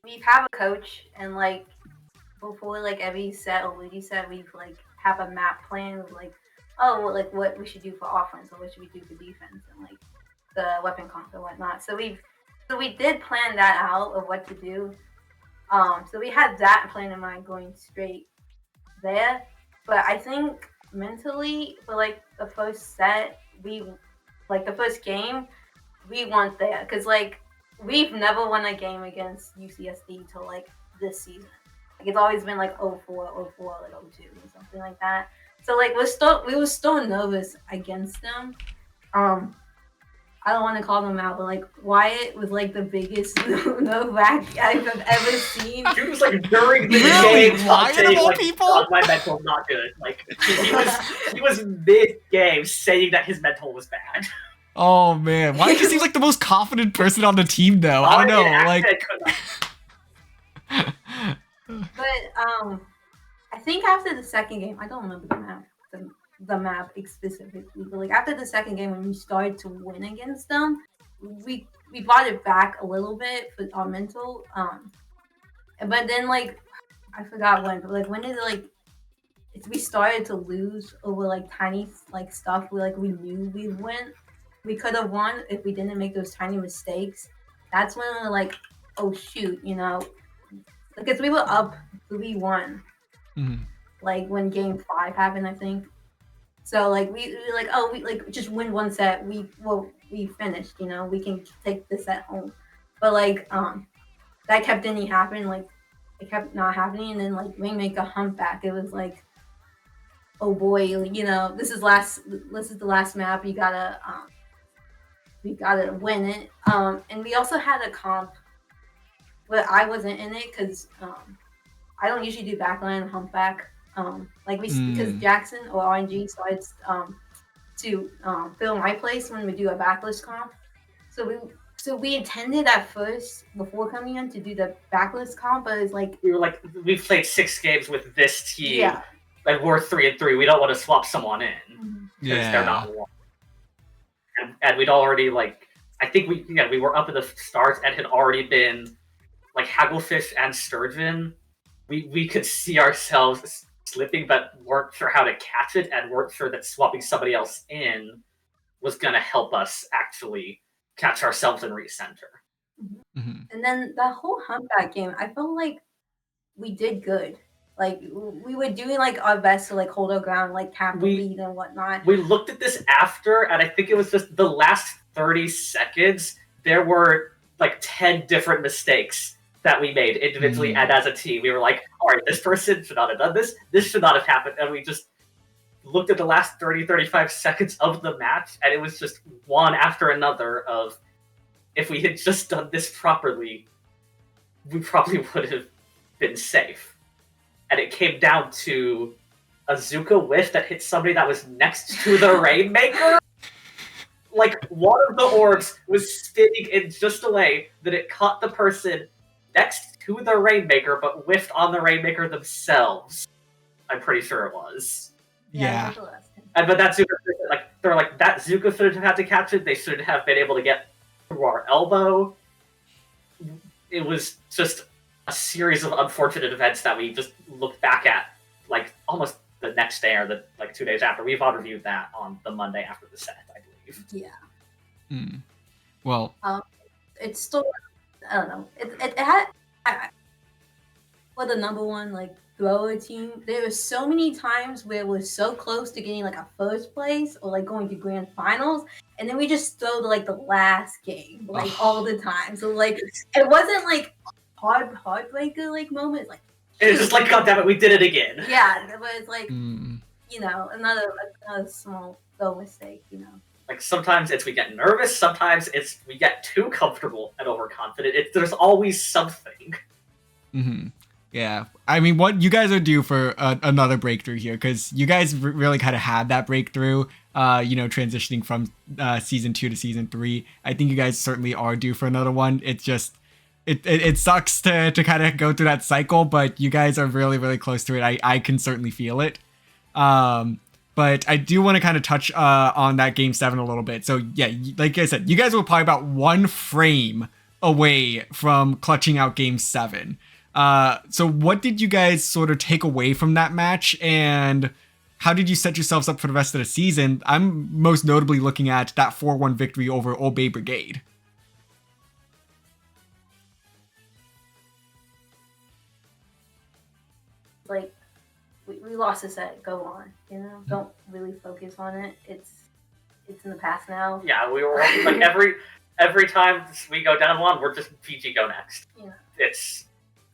We have a coach, and like before like every set or Ludi set, we like have a map plan of like, oh, well, like what we should do for offense or what should we do for defense, and like the weapon comp and whatnot. So we did plan that out of what to do. So we had that plan in mind going straight there. But I think mentally for like the first set, the first game, we weren't there, because like we've never won a game against UCSD till like this season. Like it's always been like 0-4, 0-4, like 0-2 or something like that. So like we were still nervous against them. I don't want to call them out, but like Wyatt was like the biggest Novak I've ever seen. He was like during the Really? game, Wyatt of all like, people? God, my mental's not good. Like he was mid game saying that his mental was bad. Oh man, Wyatt just seems like the most confident person on the team, though. I don't know, like. But I think after the second game, I don't remember the map specifically, but like after the second game when we started to win against them, we brought it back a little bit for our mental. But then like I forgot when, but like when did we started to lose over like tiny like stuff we knew we could have won if we didn't make those tiny mistakes. That's when we were like, oh shoot, you know, because we were up 3-1. Mm-hmm. Like when game 5 happened, I think. So like we like, oh, we like just win one set. We finished, you know, we can take this at home. But like that kept didn't happen. Like it kept not happening, and then like we make a humpback. It was like, oh boy, you know, this is the last map. We gotta win it. And we also had a comp, but I wasn't in it because I don't usually do backline humpback. Because Jackson or RNG started to fill my place when we do a backlist comp. So we intended at first before coming in to do the backlist comp, but it's like we've played 6 games with this team, yeah, and we're 3-3. We don't want to swap someone in because Yeah. they're not one. And we'd already I think we were up at the start and had already been like Hagglefish and Sturgeon. We could see ourselves slipping, but weren't sure how to catch it, and weren't sure that swapping somebody else in was going to help us actually catch ourselves and recenter. Mm-hmm. And then that whole humpback game, I felt like we did good. Like we were doing like our best to like hold our ground, like cap the lead and whatnot. We looked at this after, and I think it was just the last 30 seconds. There were like 10 different mistakes that we made individually and as a team. We were like, all right, this person should not have done this. This should not have happened. And we just looked at the last 30, 35 seconds of the match, and it was just one after another of, if we had just done this properly, we probably would have been safe. And it came down to a Zuka whiff that hit somebody that was next to the Rainmaker. Like, one of the orbs was spinning in just a way that it caught the person next to the Rainmaker, but whiffed on the Rainmaker themselves. I'm pretty sure it was. Yeah. But that Zuka, like, they're like, that Zuka should have had to catch it. They should have been able to get through our elbow. It was just a series of unfortunate events that we just looked back at, like, almost the next day or the 2 days after. We've all reviewed that on the Monday after the set, I believe. Yeah. Well, it's still, I don't know. It had for the number one like thrower team. There were so many times where we're so close to getting like a first place or like going to grand finals, and then we just throw to like the last game like all the time. So like it wasn't like heartbreaker like moments. Like it's just like, God damn it, we did it again. Yeah, but it's like you know another small throw mistake. You know. Like, sometimes it's we get nervous, sometimes it's we get too comfortable and overconfident. There's always something. Mm-hmm. Yeah. I mean, what you guys are due for another breakthrough here, because you guys really kind of had that breakthrough, transitioning from season 2 to season 3. I think you guys certainly are due for another one. It's just, it sucks to kind of go through that cycle, but you guys are really, really close to it. I can certainly feel it. But I do want to kind of touch on that Game 7 a little bit. So, yeah, like I said, you guys were probably about one frame away from clutching out Game 7. So what did you guys sort of take away from that match, and how did you set yourselves up for the rest of the season? I'm most notably looking at that 4-1 victory over Old Bay Brigade. Like, we lost a set, go on, you know? Don't really focus on it. It's in the past now. Yeah, we were like every time we go down one, we're just PG go next. Yeah.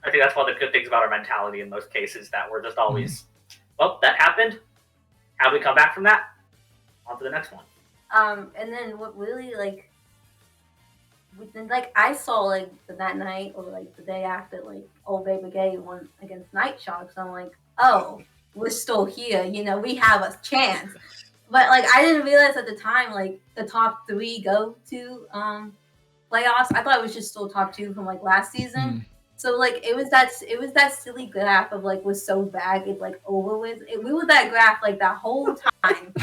I think that's one of the good things about our mentality in most cases, that we're just always, well, that happened. How do we come back from that? On to the next one. And then what really I saw like that night or like the day after, like Old Bay Brigade won against Night Sharks. I'm like, oh, we're still here. You know, we have a chance. But like I didn't realize at the time like the top 3 go to playoffs. I thought it was just still top 2 from like last season. So like it was that silly graph of like was so bad it's like over with. We were that graph like that whole time.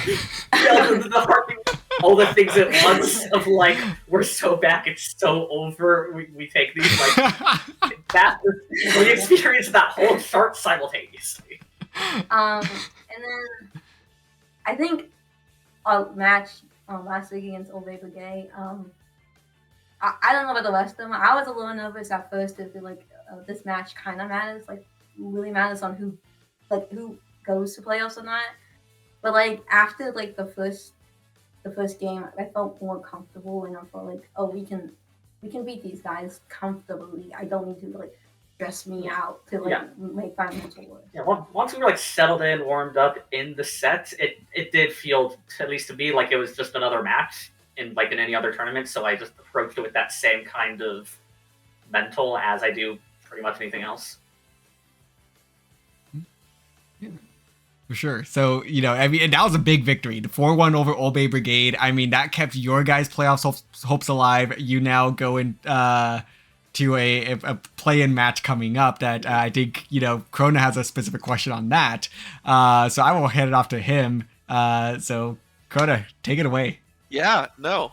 All the things at once of like we're so back, it's so over. We take these like that. We experienced that whole chart simultaneously. And then I think our match last week against Old Bay Brigade. I don't know about the rest of them. I was a little nervous at first to feel like this match kind of matters, like really matters on who goes to playoffs or not. But like after like the first game, I felt more comfortable and I felt like, oh, we can beat these guys comfortably. I don't need to like stress me out to like make financial work. Yeah, once we were like settled in, warmed up in the set, it did feel, at least to me, like it was just another match in any other tournament. So I just approached it with that same kind of mental as I do pretty much anything else. Yeah, for sure. So, I mean, that was a big victory. The 4-1 over Old Bay Brigade. I mean, that kept your guys' playoffs hopes alive. You now go in to a play-in match coming up that I think, Krona has a specific question on that. So I will hand it off to him. So, Krona, take it away. Yeah, no.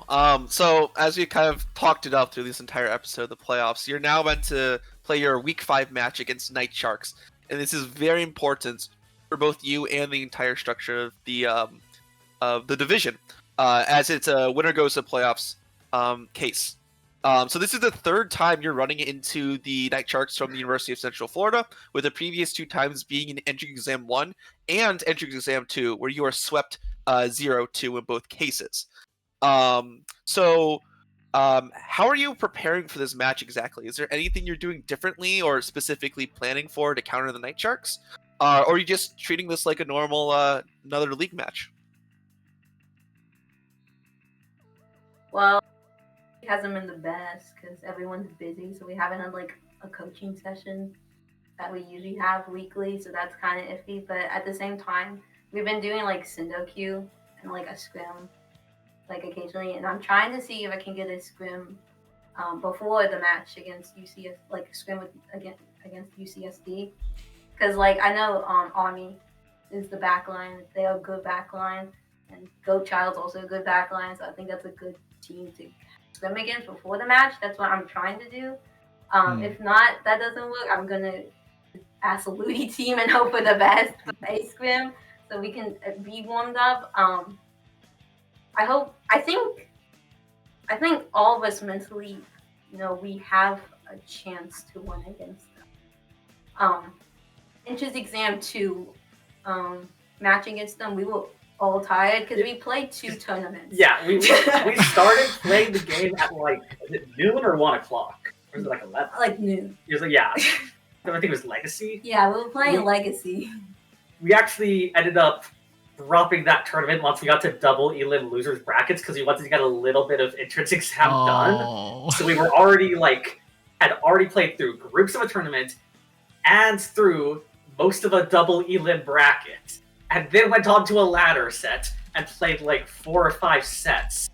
So as we kind of talked it up through this entire episode of the playoffs, you're now meant to play your Week 5 match against Night Sharks. And this is very important for both you and the entire structure of the division. as it's a winner goes to playoffs case. So this is the third time you're running into the Night Sharks from the University of Central Florida, with the previous 2 times being in Entrance Exam 1 and Entrance Exam 2, where you are swept 0-2 in both cases. How are you preparing for this match exactly? Is there anything you're doing differently or specifically planning for to counter the Night Sharks? Or are you just treating this like a normal another league match? Well, it hasn't been the best because everyone's busy, so we haven't had like a coaching session that we usually have weekly, so that's kind of iffy. But at the same time, we've been doing like Sindoku and like a scrim, like occasionally, and I'm trying to see if I can get a scrim before the match against UCS, like scrim against UCSD, because like I know Army is the backline; they are a good backline, and Goat Child's also a good backline, so I think that's a good team to swim against before the match. That's what I'm trying to do. If not, that doesn't work, I'm gonna ask a Ludi team and hope for the best for a scrim so we can be warmed up. I think all of us mentally, we have a chance to win against them. Entrance Exam 2, match against them, we were all tired because we played 2 tournaments. Yeah, we started playing the game at like, is it noon or 1 o'clock? Or was it like 11? Like noon. It was like, yeah. I think it was Legacy. Yeah, we were playing Legacy. We actually ended up dropping that tournament once we got to double elim losers brackets because we wanted to get a little bit of entrance exam done. So we were already had already played through groups of a tournament and through most of a double elim bracket, and then went on to a ladder set and played like 4 or 5 sets.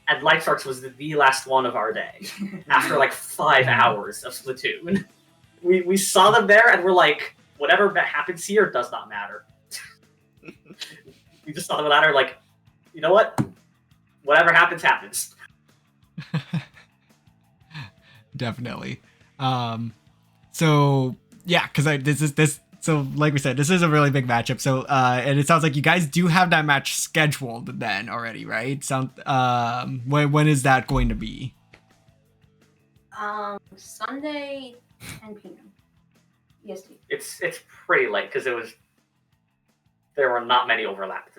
And Light Sharks was the last one of our day after like 5 hours of Splatoon. We saw them there and we're like, whatever happens here does not matter. We just saw the ladder like, you know what? Whatever happens, happens. Definitely. So yeah, because so like we said, this is a really big matchup. So and it sounds like you guys do have that match scheduled then already, right? When is that going to be? Sunday, 10 p.m. EST. It's pretty late because there were not many overlaps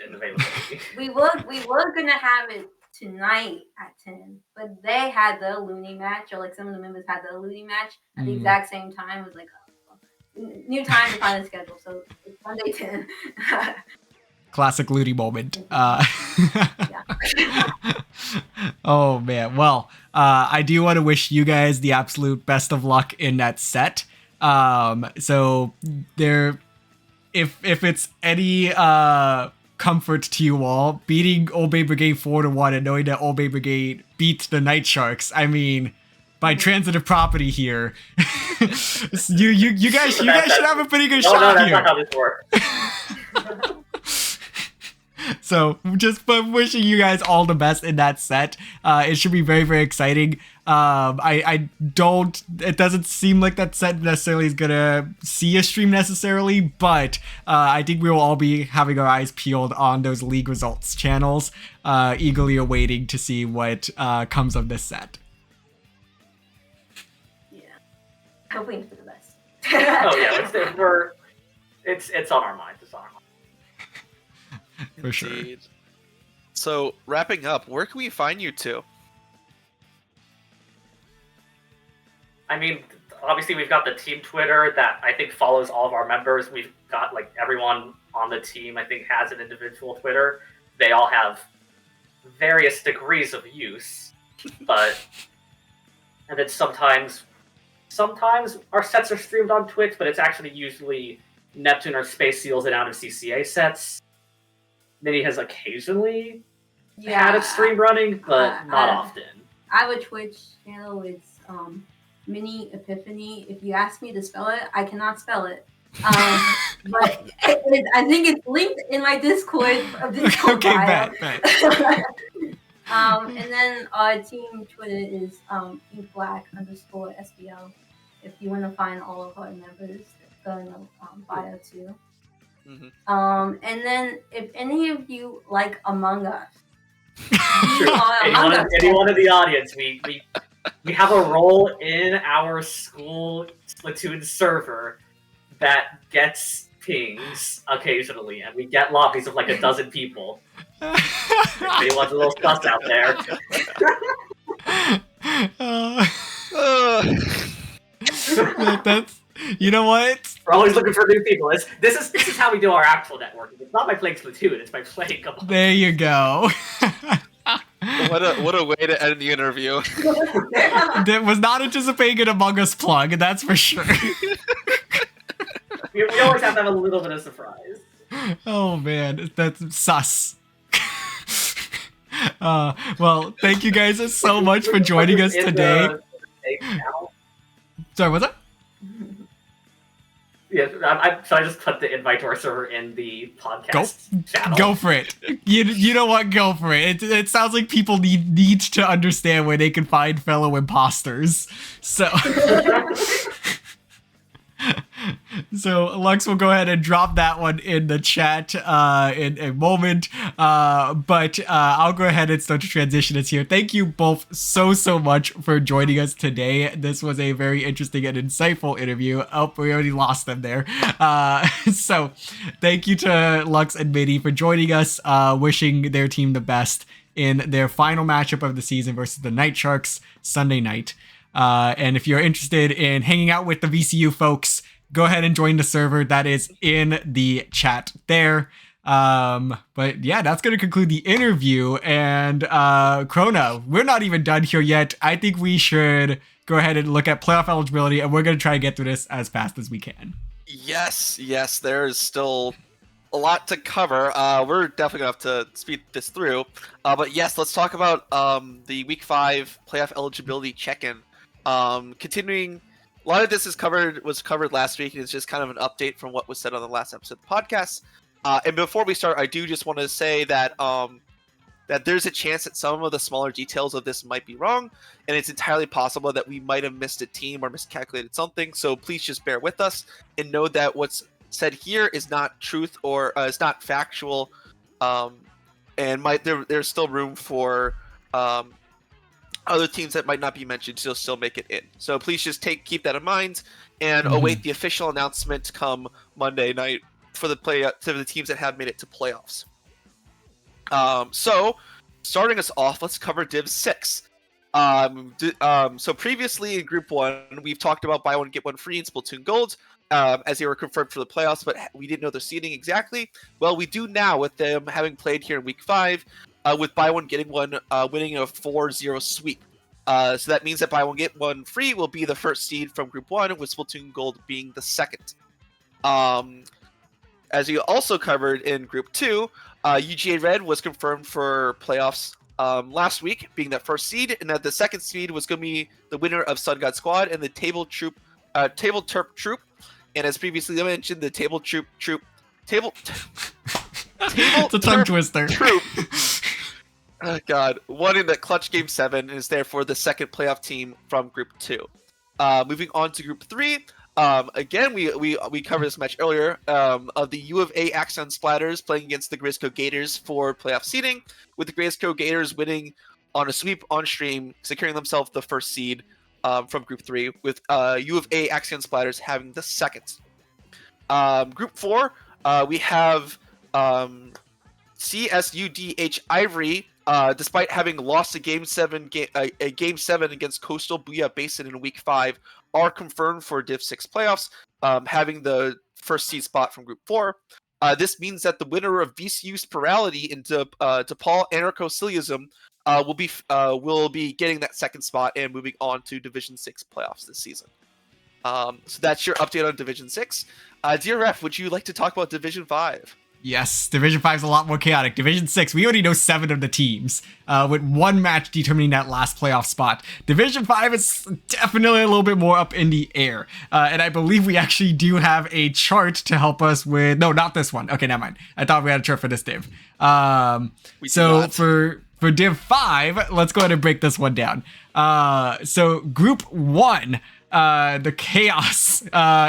in availability. we were gonna have it tonight at 10, but they had the Looney match, or like some of the members had the Looney match at the exact same time. It was like new time to find a schedule, so it's Sunday 10. Classic Looney moment. Yeah. Oh man. Well, I do want to wish you guys the absolute best of luck in that set. So if it's any comfort to you all, beating Old Bay Brigade 4-1 and knowing that Old Bay Brigade beat the Night Sharks, I mean, by transitive property here, you guys should have a pretty good shot that's here. not how this works. So just wishing you guys all the best in that set. It should be very, very exciting. It doesn't seem like that set necessarily is gonna see a stream necessarily, but I think we will all be having our eyes peeled on those league results channels, eagerly awaiting to see what comes of this set. Yeah. Hoping for the best. Oh yeah, it's on our minds. It's on our minds. For sure. Indeed. So, wrapping up, where can we find you two? I mean, obviously we've got the team Twitter that I think follows all of our members. We've got like everyone on the team I think has an individual Twitter. They all have various degrees of use, and then sometimes our sets are streamed on Twitch, but it's actually usually Neptune or Space Seals and out of CCA sets. Minnie has occasionally had a stream running, but not often. I have a Twitch channel. It's Mini Epiphany. If you ask me to spell it, I cannot spell it. But I think it's linked in my Discord. Okay, bet. And then our team Twitter is inkblack_SBL. If you want to find all of our members, go in the bio too. Mm-hmm. And then if any of you like Among Us, Anyone in the audience, we have a role in our school Splatoon server that gets pings occasionally, and we get lobbies of like a dozen people. If anyone's a little sus out there. That's, you know what? We're always looking for new people. This is how we do our actual networking. It's not by playing Splatoon, it's by playing Among Us. There you go. What a way to end the interview. That was not anticipating an Among Us plug, that's for sure. We always have to have a little bit of surprise. Oh man, that's sus. Well, thank you guys so much for joining us today. Sorry, what's that? Yeah, so I just put the invite to our server in the podcast channel. Go for it. You know what? Go for it. It sounds like people need to understand where they can find fellow imposters. So. So Lux will go ahead and drop that one in the chat in a moment, but I'll go ahead and start to transition us here. Thank you both so much for joining us today. This was a very interesting and insightful interview. Oh, we already lost them there. So thank you to Lux and Mini for joining us, wishing their team the best in their final matchup of the season versus the Night Sharks Sunday night. And if you're interested in hanging out with the VCU folks, go ahead and join the server that is in the chat there. But yeah, that's going to conclude the interview. And Krona, we're not even done here yet. I think we should go ahead and look at playoff eligibility, and we're going to try to get through this as fast as we can. Yes, there is still a lot to cover. We're definitely going to have to speed this through. But yes, let's talk about the Week 5 playoff eligibility check-in. Continuing, a lot of this was covered last week, and it's just kind of an update from what was said on the last episode of the podcast. And before we start, I do just want to say that that there's a chance that some of the smaller details of this might be wrong, and it's entirely possible that we might have missed a team or miscalculated something. So please just bear with us and know that what's said here is not truth or is not factual, and there's still room for other teams that might not be mentioned to still make it in. So please just keep that in mind and await the official announcement come Monday night for the teams that have made it to playoffs. So starting us off, let's cover Div 6. So previously in Group 1, we've talked about buy one get one free in Splatoon Gold, as they were confirmed for the playoffs, but we didn't know their seeding exactly. Well, we do now with them having played here in Week 5. With buy one getting one winning a 4-0 sweep. So that means that buy one get one free will be the first seed from Group 1, with Splatoon Gold being the second. As you also covered in Group 2, UGA Red was confirmed for playoffs last week, being that first seed, and that the second seed was going to be the winner of Sun God Squad and the Table Terp Troop. And as previously mentioned, the Table It's a tongue twister. Troop. Oh God, won in the clutch game 7 and is therefore the second playoff team from Group 2. Moving on to Group 3. Again, we covered this match earlier of the U of A Axion Splatters playing against the Grayscope Gators for playoff seeding, with the Grayscope Gators winning on a sweep on stream, securing themselves the first seed from Group 3, with U of A Axion Splatters having the second. Group 4, we have CSUDH Ivory, despite having lost a Game 7 against Coastal Booyah Basin in Week 5, are confirmed for Div 6 playoffs, having the first seed spot from Group 4. This means that the winner of VCU's Plurality into DePaul Anarcho-Ciliism will be getting that second spot and moving on to Division 6 playoffs this season. So that's your update on Division 6. DRF, would you like to talk about Division 5? Yes, Division 5 is a lot more chaotic. Division 6, we already know 7 of the teams, with one match determining that last playoff spot. Division 5 is definitely a little bit more up in the air. And I believe we actually do have a chart to help us with... No, not this one. Okay, never mind. I thought we had a chart for this div. So for Div 5, let's go ahead and break this one down. So Group 1... the chaos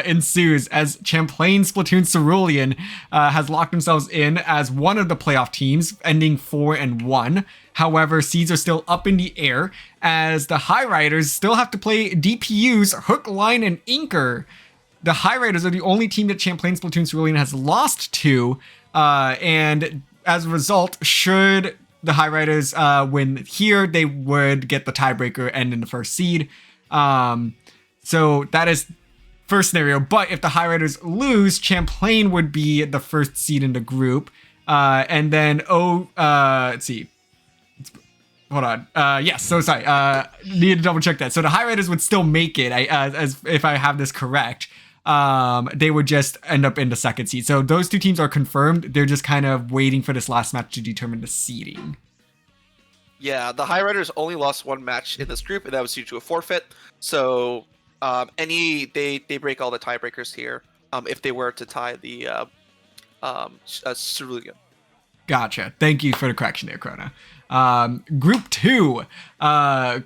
ensues as Champlain Splatoon Cerulean has locked themselves in as one of the playoff teams, ending 4-1. However, seeds are still up in the air as the High Riders still have to play DPU's Hook, Line, and Inker. The High Riders are the only team that Champlain Splatoon Cerulean has lost to, and as a result, should the High Riders win here, they would get the tiebreaker and in the first seed. So that is first scenario. But if the High Riders lose, Champlain would be the first seed in the group. And then, let's see. Hold on. Yes, so sorry. Need to double check that. So the High Riders would still make it, as if I have this correct. They would just end up in the second seed. So those two teams are confirmed. They're just kind of waiting for this last match to determine the seeding. Yeah, the High Riders only lost one match in this group, and that was due to a forfeit. So they break all the tiebreakers here if they were to tie the Cerulean. Gotcha. Thank you for the correction there, Krona. Group 2,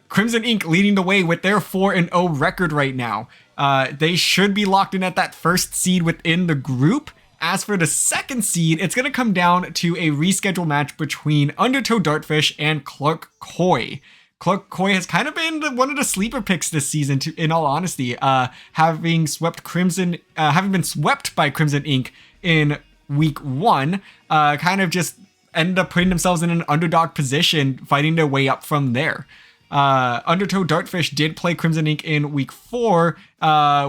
Crimson Inc. leading the way with their 4-0 record right now. They should be locked in at that first seed within the group. As for the second seed, it's going to come down to a rescheduled match between Undertow Dartfish and Clark Coy. Clark Coy has kind of been one of the sleeper picks this season, in all honesty, having been swept by Crimson Inc. in week 1, kind of just ended up putting themselves in an underdog position, fighting their way up from there. Undertow Dartfish did play Crimson Inc. in week 4,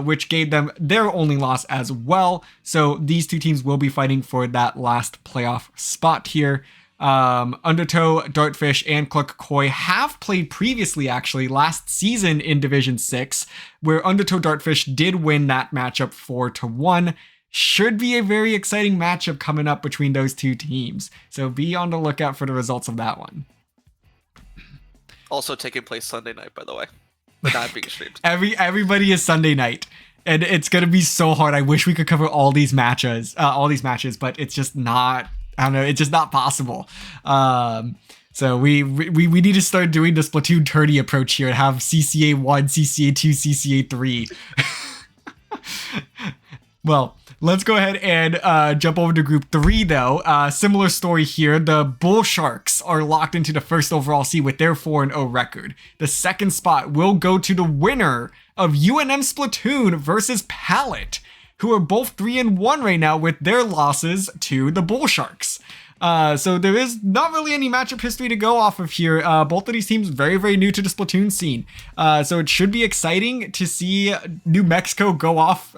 which gave them their only loss as well. So these two teams will be fighting for that last playoff spot here. Undertow Dartfish and Clark Coy have played previously, actually, last season in Division 6, where Undertow Dartfish did win that matchup 4-1. Should be a very exciting matchup coming up between those two teams. So be on the lookout for the results of that one. Also taking place Sunday night, by the way, but not being streamed. Everybody is Sunday night, and it's gonna be so hard. I wish we could cover all these matches, but it's just not. I don't know. It's just not possible. So we need to start doing the Splatoon tourney approach here and have CCA 1, CCA 2, CCA 3. Well, let's go ahead and jump over to Group 3, though. Similar story here. The Bull Sharks are locked into the first overall seed with their 4-0 record. The second spot will go to the winner of UNM Splatoon versus Pallet, who are both 3-1 right now with their losses to the Bull Sharks. So there is not really any matchup history to go off of here. Both of these teams very, very new to the Splatoon scene. So it should be exciting to see New Mexico go off...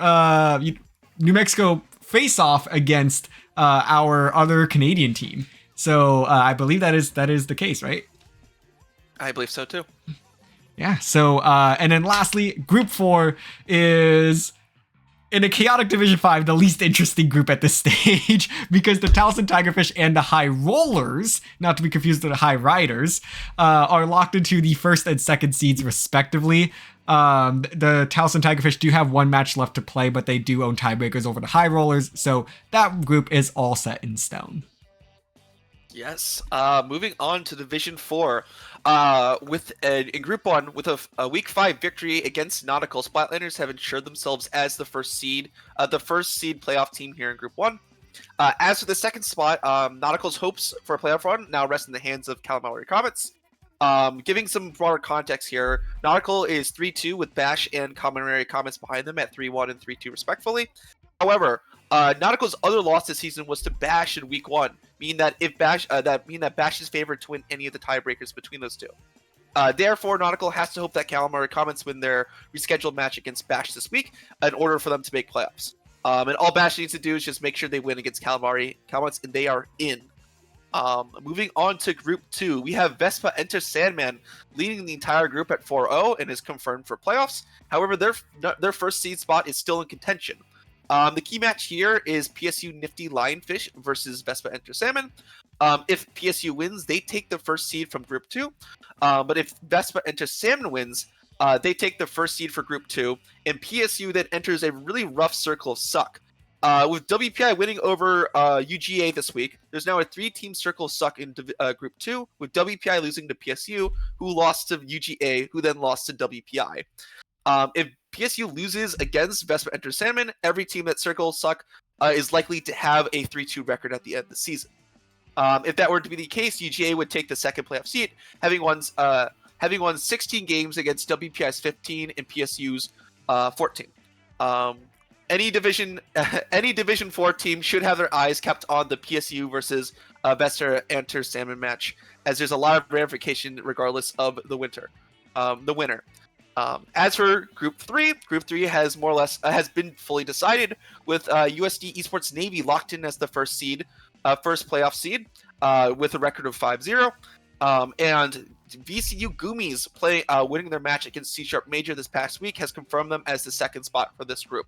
New Mexico face off against our other Canadian team. So I believe that is the case, right? I believe so too. Yeah. So and then lastly, Group 4 is in a chaotic Division 5, the least interesting group at this stage, because the Towson Tigerfish and the High Rollers, not to be confused with the High Riders, are locked into the first and second seeds respectively. The Towson Tigerfish do have one match left to play, but they do own tiebreakers over the High Rollers, so that group is all set in stone. Yes. Moving on to Division 4, in Group 1, with a Week 5 victory against Nautical, Splatlanders have ensured themselves as the first seed playoff team here in Group 1. As for the second spot, Nautical's hopes for a playoff run now rest in the hands of Calamari Comets. Giving some broader context here, Nautical is 3-2 with Bash and Calamari Comets behind them at 3-1 and 3-2 respectively. However, Nautical's other loss this season was to Bash in Week 1, meaning that Bash is favored to win any of the tiebreakers between those two. Therefore, Nautical has to hope that Calamari Comets win their rescheduled match against Bash this week in order for them to make playoffs. And all Bash needs to do is just make sure they win against Calamari Comets, and they are in. Moving on to Group 2, we have Vespa Enter Sandman leading the entire group at 4-0 and is confirmed for playoffs. However, their first seed spot is still in contention. The key match here is PSU Nifty Lionfish versus Vespa Enter Salmon. If PSU wins, they take the first seed from Group 2. But if Vespa Enter Salmon wins, they take the first seed for Group 2. And PSU then enters a really rough circle of suck. With WPI winning over UGA this week, there's now a 3-team circle of suck in Group 2, with WPI losing to PSU, who lost to UGA, who then lost to WPI. If PSU loses against Vespa Enter Salmon, every team that circle suck is likely to have a 3-2 record at the end of the season. If that were to be the case, UGA would take the second playoff seat, having won 16 games against WPI's 15 and PSU's 14. Any Division 4 team should have their eyes kept on the PSU versus Vester Enter Salmon match, as there's a lot of ramification regardless of the winner. As for Group 3 has more or less has been fully decided, with USD Esports Navy locked in as the first playoff seed, with a record of 5-0, and VCU Gummies winning their match against C Sharp Major this past week has confirmed them as the second spot for this group.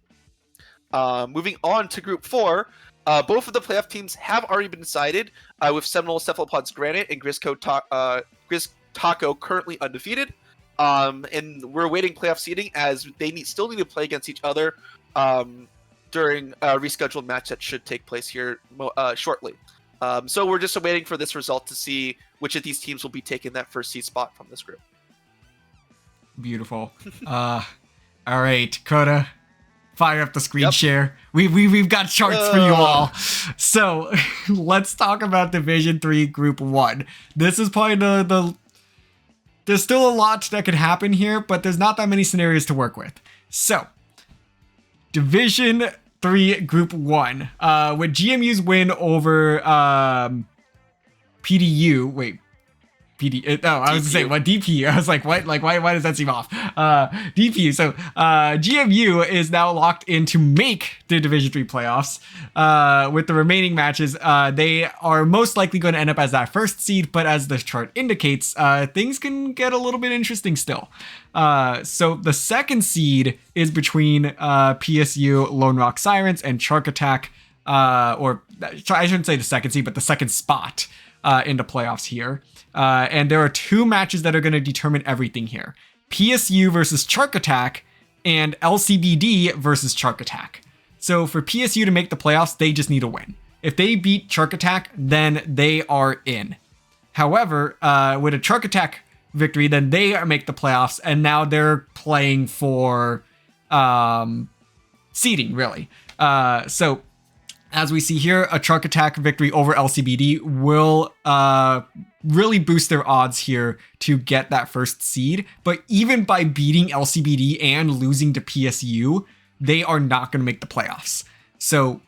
Moving on to Group 4, both of the playoff teams have already been decided, with Seminole Cephalopods Granite and Grizz Taco currently undefeated. And we're awaiting playoff seeding, as they still need to play against each other during a rescheduled match that should take place here shortly. So we're just waiting for this result to see which of these teams will be taking that first seed spot from this group. Beautiful. All right, Krona, fire up the screen share. We've got charts for you all. So let's talk about Division 3 Group 1. This is probably the there's still a lot that could happen here, but there's not that many scenarios to work with. So, Division 3 Group 1. With GMU's win over PDU. Wait. I was saying, what, DPU? I was like, what? Like, why does that seem off? DPU. So, GMU is now locked in to make the Division 3 playoffs. With the remaining matches, they are most likely going to end up as that first seed, but as the chart indicates, things can get a little bit interesting still. So, the second seed is between PSU, Lone Rock Sirens, and Shark Attack, or I shouldn't say the second seed, but the second spot in the playoffs here. And there are two matches that are going to determine everything here. PSU versus Shark Attack and LCBD versus Shark Attack. So for PSU to make the playoffs, they just need a win. If they beat Shark Attack, then they are in. However, with a Shark Attack victory, then they make the playoffs, and now they're playing for seeding, really. So as we see here, a Shark Attack victory over LCBD will really boost their odds here to get that first seed. But even by beating LCBD and losing to PSU, they are not going to make the playoffs. So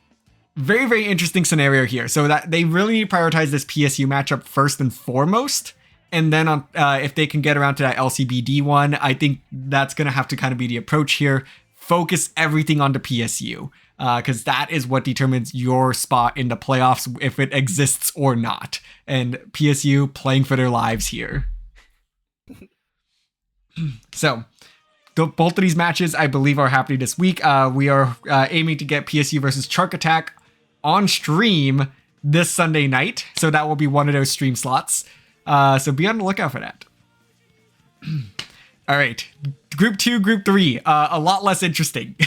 very, very interesting scenario here. So that they really need to prioritize this PSU matchup first and foremost. And then if they can get around to that LCBD one, I think that's going to have to kind of be the approach here. Focus everything onto PSU. Because that is what determines your spot in the playoffs, if it exists or not. And PSU playing for their lives here. So, both of these matches, I believe, are happening this week. We are aiming to get PSU versus Shark Attack on stream this Sunday night. So that will be one of those stream slots. So be on the lookout for that. All right, Group 2, Group 3, a lot less interesting.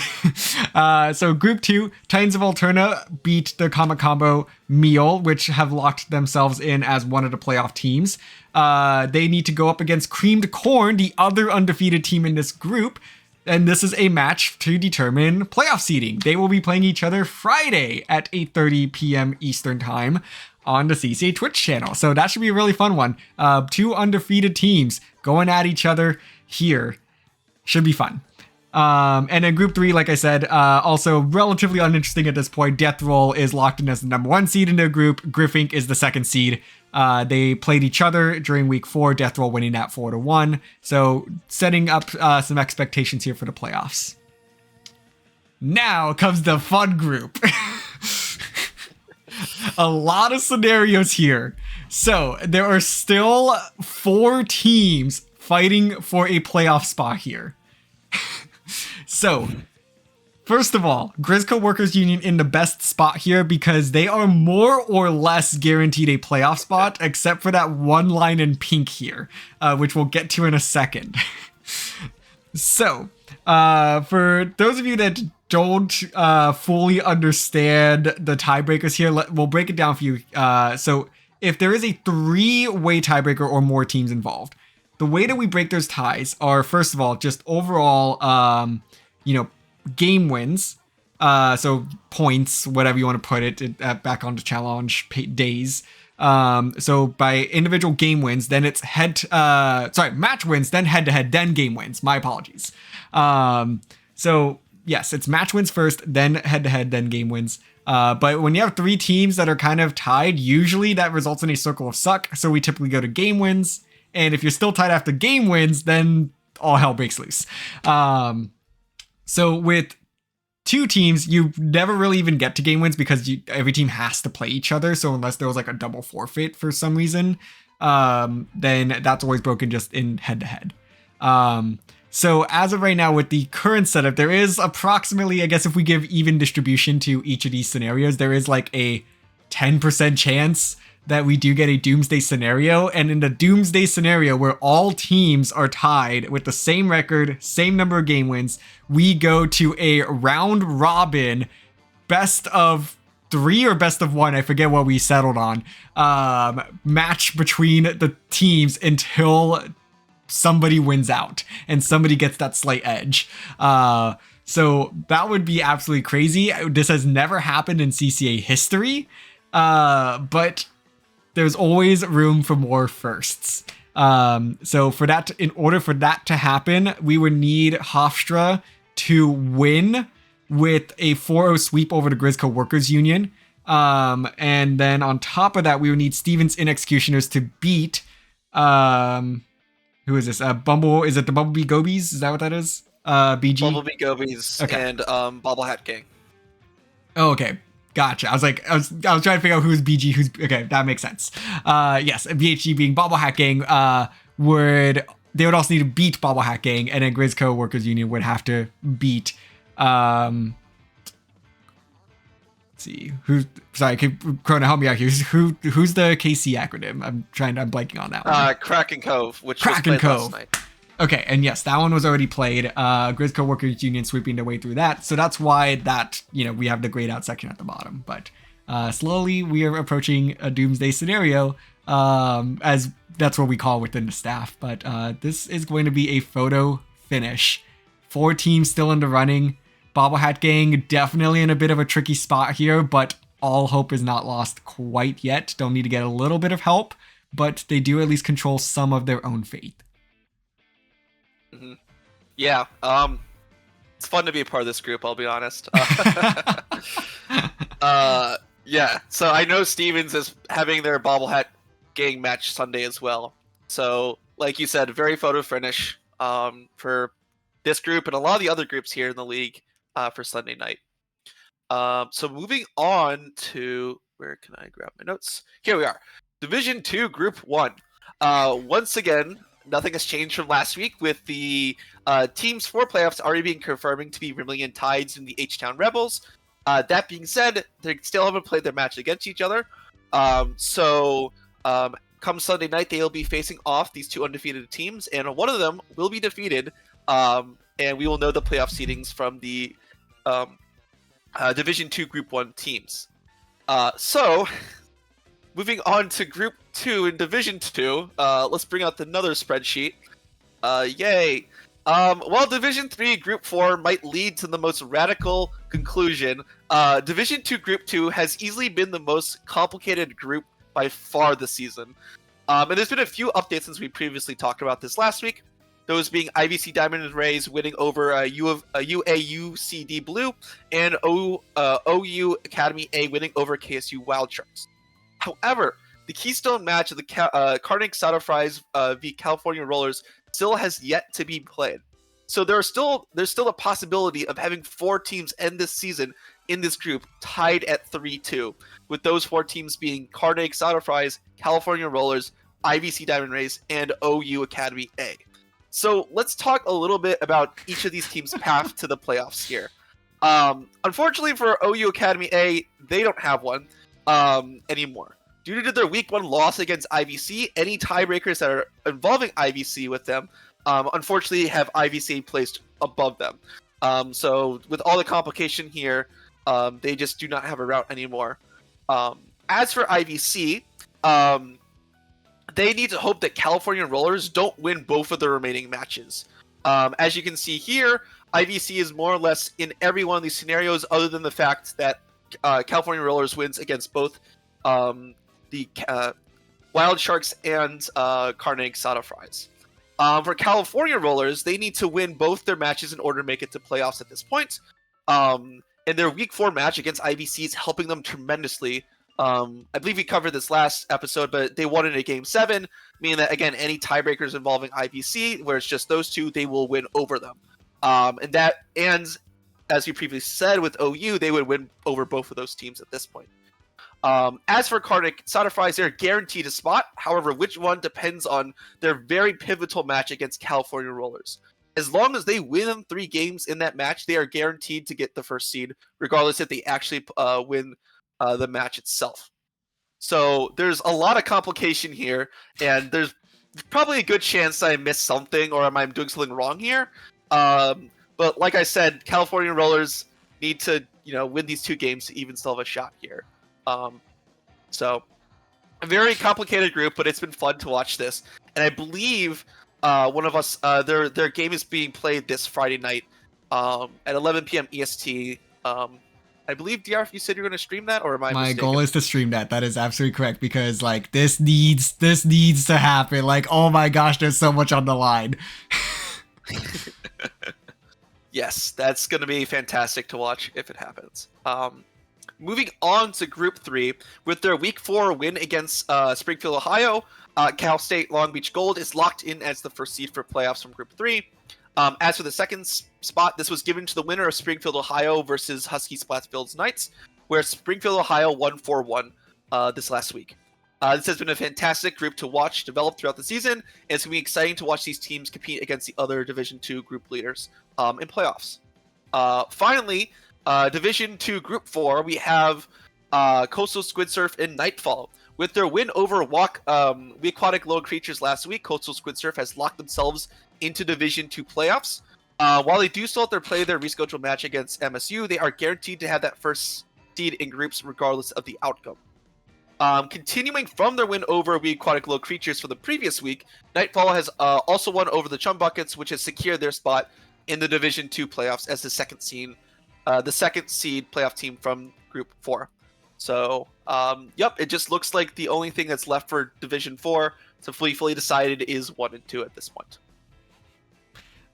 So Group 2, Titans of Alterna beat the Kama Combo Meal, which have locked themselves in as one of the playoff teams. They need to go up against Creamed Corn, the other undefeated team in this group. And this is a match to determine playoff seeding. They will be playing each other Friday at 8:30 p.m. Eastern Time on the CCA Twitch channel. So that should be a really fun one. Two undefeated teams going at each other here. Should be fun. And then Group 3, like I said, also relatively uninteresting at this point. Death Roll is locked in as the number 1 seed in their group. Griff Inc. is the second seed. They played each other during week 4, Death Roll winning that 4-1. So setting up some expectations here for the playoffs. Now comes the fun group. A lot of scenarios here. So there are still 4 teams fighting for a playoff spot here. So, first of all, Grizz Co-workers Union in the best spot here because they are more or less guaranteed a playoff spot, except for that one line in pink here, which we'll get to in a second. So, for those of you that don't fully understand the tiebreakers here, we'll break it down for you. So, if there is a 3-way tiebreaker or more teams involved, the way that we break those ties are, first of all, just overall, game wins. So points, whatever you want to put it, back onto challenge days. So by individual game wins, then it's match wins, then head-to-head, then game wins. My apologies. So yes, it's match wins first, then head-to-head, then game wins. But when you have 3 teams that are kind of tied, usually that results in a circle of suck. So we typically go to game wins. And if you're still tied after game wins, then all hell breaks loose. So with 2 teams, you never really even get to game wins because every team has to play each other. So unless there was like a double forfeit for some reason, then that's always broken just in head-to-head. So as of right now, with the current setup, there is approximately, I guess if we give even distribution to each of these scenarios, there is like a 10% chance that we do get a doomsday scenario. And in the doomsday scenario where all teams are tied with the same record, same number of game wins, we go to a round robin best of 3 or best of 1, I forget what we settled on, match between the teams until somebody wins out and somebody gets that slight edge. So that would be absolutely crazy. This has never happened in CCA history, but there's always room for more firsts. So for that, in order for that to happen, we would need Hofstra to win with a 4-0 sweep over the Grizzco Workers Union. And then on top of that, we would need Stevens in Executioners to beat, who is this? Is it the Bumblebee Gobies? Is that what that is? BG? Bumblebee Gobies and Bobble Hat Gang. Oh, okay. Gotcha. I was trying to figure out who's BG, who's... Okay, that makes sense. Yes, BHG being Bobble Hat Gang, they would also need to beat Bobble Hat Gang, and then Grizzco Workers Union would have to beat... let's see. Krona, help me out here. Who's the KC acronym? I'm blanking on that one. Kraken Cove, which Kraken was played Cove. last night. Okay, and yes, that one was already played. Grizzco Workers Union sweeping their way through that. So that's why we have the grayed out section at the bottom. But slowly we are approaching a doomsday scenario, as that's what we call within the staff. But this is going to be a photo finish. 4 teams still in the running. Bobble Hat Gang definitely in a bit of a tricky spot here, but all hope is not lost quite yet. They'll need to get a little bit of help, but they do at least control some of their own fate. Mm-hmm. Yeah, it's fun to be a part of this group, I'll be honest. Yeah, so I know Stevens is having their Bobble Hat Gang match Sunday as well. So, like you said, very photo finish for this group and a lot of the other groups here in the league for Sunday night. So moving on to, where can I grab my notes? Here we are. Division 2, Group 1. Once again, nothing has changed from last week with the teams for playoffs already being confirming to be Vermilion Tides and the H-Town Rebels. That being said, they still haven't played their match against each other. So come Sunday night, they'll be facing off these 2 undefeated teams, and one of them will be defeated, and we will know the playoff seedings from the Division 2 Group 1 teams. So, moving on to Group 2 in Division 2, let's bring out another spreadsheet. Yay! While Division 3 Group 4 might lead to the most radical conclusion, Division 2 Group 2 has easily been the most complicated group by far this season. And there's been a few updates since we previously talked about this last week. Those being IVC Diamond and Rays winning over UAUCD Blue, and OU Academy A winning over KSU Wild Sharks. However, the keystone match of the Carnegie Soda Fries v California Rollers still has yet to be played. So there's still a possibility of having 4 teams end this season in this group tied at 3-2, with those 4 teams being Carnegie Soda Fries, California Rollers, IVC Diamond Rays, and OU Academy A. So let's talk a little bit about each of these teams' path to the playoffs here. Unfortunately for OU Academy A, they don't have one anymore. Due to their Week 1 loss against IVC, any tiebreakers that are involving IVC with them, unfortunately have IVC placed above them. So with all the complication here, they just do not have a route anymore. As for IVC, they need to hope that California Rollers don't win both of the remaining matches. As you can see here, IVC is more or less in every one of these scenarios, other than the fact that California Rollers wins against both the the Wild Sharks and Carnegie Soda Fries. For California Rollers, they need to win both their matches in order to make it to playoffs at this point. And their Week 4 match against IBC is helping them tremendously. I believe we covered this last episode, but they won in a Game 7, meaning that, again, any tiebreakers involving IBC, where it's just those two, they will win over them. And as you previously said, with OU, they would win over both of those teams at this point. As for Carnegie Soda Fries, they're guaranteed a spot. However, which one depends on their very pivotal match against California Rollers. As long as they win 3 games in that match, they are guaranteed to get the first seed, regardless if they actually win the match itself. So there's a lot of complication here, and there's probably a good chance I missed something or I'm doing something wrong here. But like I said, California Rollers need to win these 2 games to even still have a shot here. So a very complicated group, but it's been fun to watch this. And I believe one of us, their game is being played this Friday night at 11 p.m. EST. I believe, DRF, you said you're going to stream that, or am I My mistaken? goal is to stream that. That is absolutely correct, because like this needs to happen. Like, oh my gosh, there's so much on the line. Yes, that's going to be fantastic to watch if it happens. Moving on to Group 3, with their Week 4 win against Springfield, Ohio, Cal State Long Beach Gold is locked in as the first seed for playoffs from Group 3. As for the second spot, this was given to the winner of Springfield, Ohio versus Husky Splattsville Knights, where Springfield, Ohio won 4-1 this last week. This has been a fantastic group to watch develop throughout the season, and it's going to be exciting to watch these teams compete against the other Division II group leaders in playoffs. Finally, Division II Group 4, we have Coastal Squid Surf and Nightfall. With their win over We Aquatic Little Creatures last week, Coastal Squid Surf has locked themselves into Division II playoffs. While they do still have to play their rescheduled match against MSU, they are guaranteed to have that first seed in groups regardless of the outcome. Continuing from their win over We Aquatic Little Creatures for the previous week, Nightfall has also won over the Chum Buckets, which has secured their spot in the Division II playoffs as the second seed playoff team from Group 4. So, it just looks like the only thing that's left for Division 4 to fully decided is 1 and 2 at this point.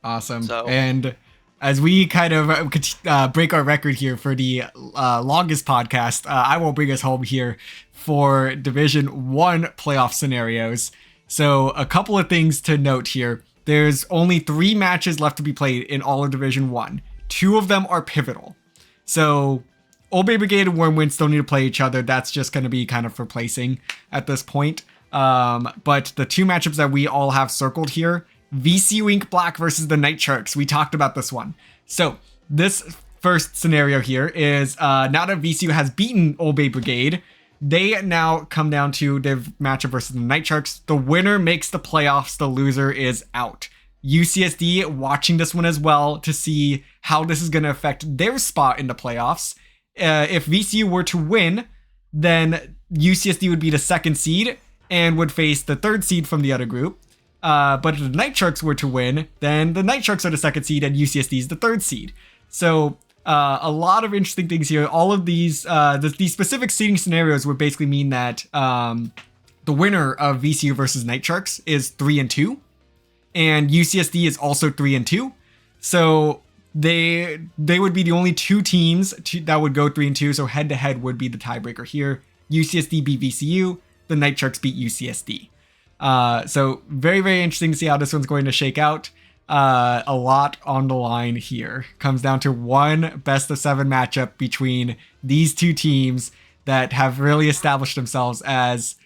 Awesome. So, and as we kind of break our record here for the longest podcast, I will bring us home here for Division 1 playoff scenarios. So a couple of things to note here. There's only 3 matches left to be played in all of Division 1. 2 of them are pivotal. So Old Bay Brigade and Wormwind still need to play each other. That's just going to be kind of for placing at this point. But the 2 matchups that we all have circled here, VCU Ink Black versus the Night Sharks. We talked about this one. So this first scenario here is now that VCU has beaten Old Bay Brigade, they now come down to their matchup versus the Night Sharks. The winner makes the playoffs. The loser is out. UCSD watching this one as well to see how this is going to affect their spot in the playoffs. If VCU were to win, then UCSD would be the second seed and would face the third seed from the other group. But if the Night Sharks were to win, then the Night Sharks are the second seed and UCSD is the third seed. So a lot of interesting things here. All of these specific seeding scenarios would basically mean that the winner of VCU versus Night Sharks is 3-2, and UCSD is also 3-2. So they would be the only 2 teams that would go 3-2. So head to head would be the tiebreaker here. UCSD beat VCU. The Night Sharks beat UCSD. So very, very interesting to see how this one's going to shake out. A lot on the line here. Comes down to one best of 7 matchup between these 2 teams that have really established themselves as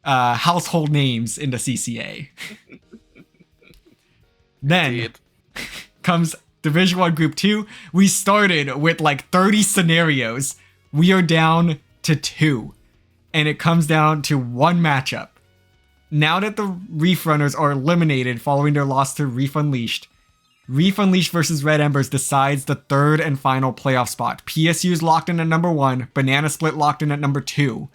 household names in the CCA. Then Indeed. comes Division 1 Group 2. We started with like 30 scenarios. We are down to 2. And it comes down to one matchup. Now that the Reef Runners are eliminated following their loss to Reef Unleashed versus Red Embers decides the third and final playoff spot. PSU is locked in at number 1, Banana Split locked in at number 2.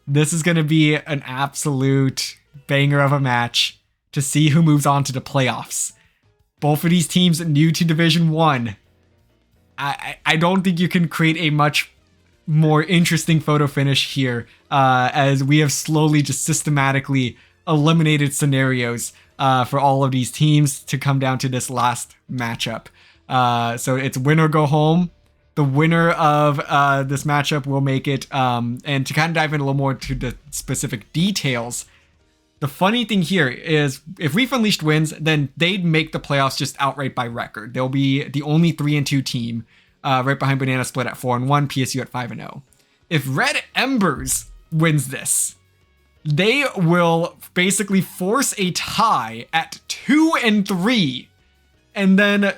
This is going to be an absolute banger of a match to see who moves on to the playoffs. Both of these teams new to Division 1. I don't think you can create a much more interesting photo finish here, as we have slowly just systematically eliminated scenarios for all of these teams to come down to this last matchup. So it's win or go home. The winner of this matchup will make it. And to kind of dive in a little more to the specific details, the funny thing here is if Reef Unleashed wins, then they'd make the playoffs just outright by record. They'll be the only 3-2 team, right behind Banana Split at 4-1, PSU at 5-0. If Red Embers wins this, they will basically force a tie at 2-3, and then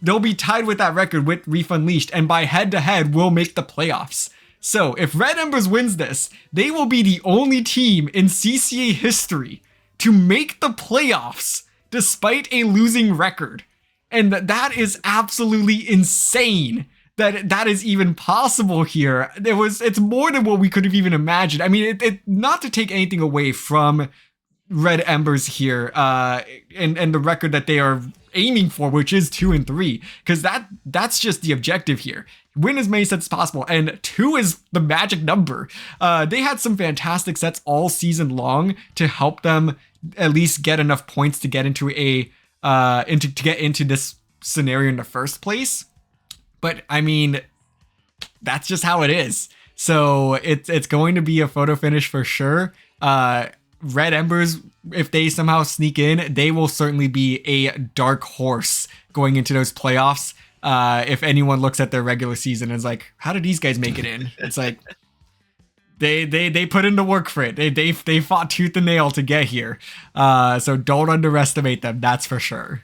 they'll be tied with that record with Reef Unleashed, and by head-to-head will make the playoffs. So if Red Embers wins this, they will be the only team in CCA history to make the playoffs despite a losing record. And that is absolutely insane that is even possible here. It's more than what we could have even imagined. I mean, not to take anything away from Red Embers here, and the record that they are aiming for, which is 2-3, because that's just the objective here. Win as many sets as possible, and 2 is the magic number. They had some fantastic sets all season long to help them at least get enough points to get into get into this scenario in the first place. But I mean, that's just how it is. So it's going to be a photo finish for sure. Red Embers, if they somehow sneak in, they will certainly be a dark horse going into those playoffs. If anyone looks at their regular season and is like, how did these guys make it in? It's like, they put in the work for it. They fought tooth and nail to get here. So don't underestimate them, that's for sure.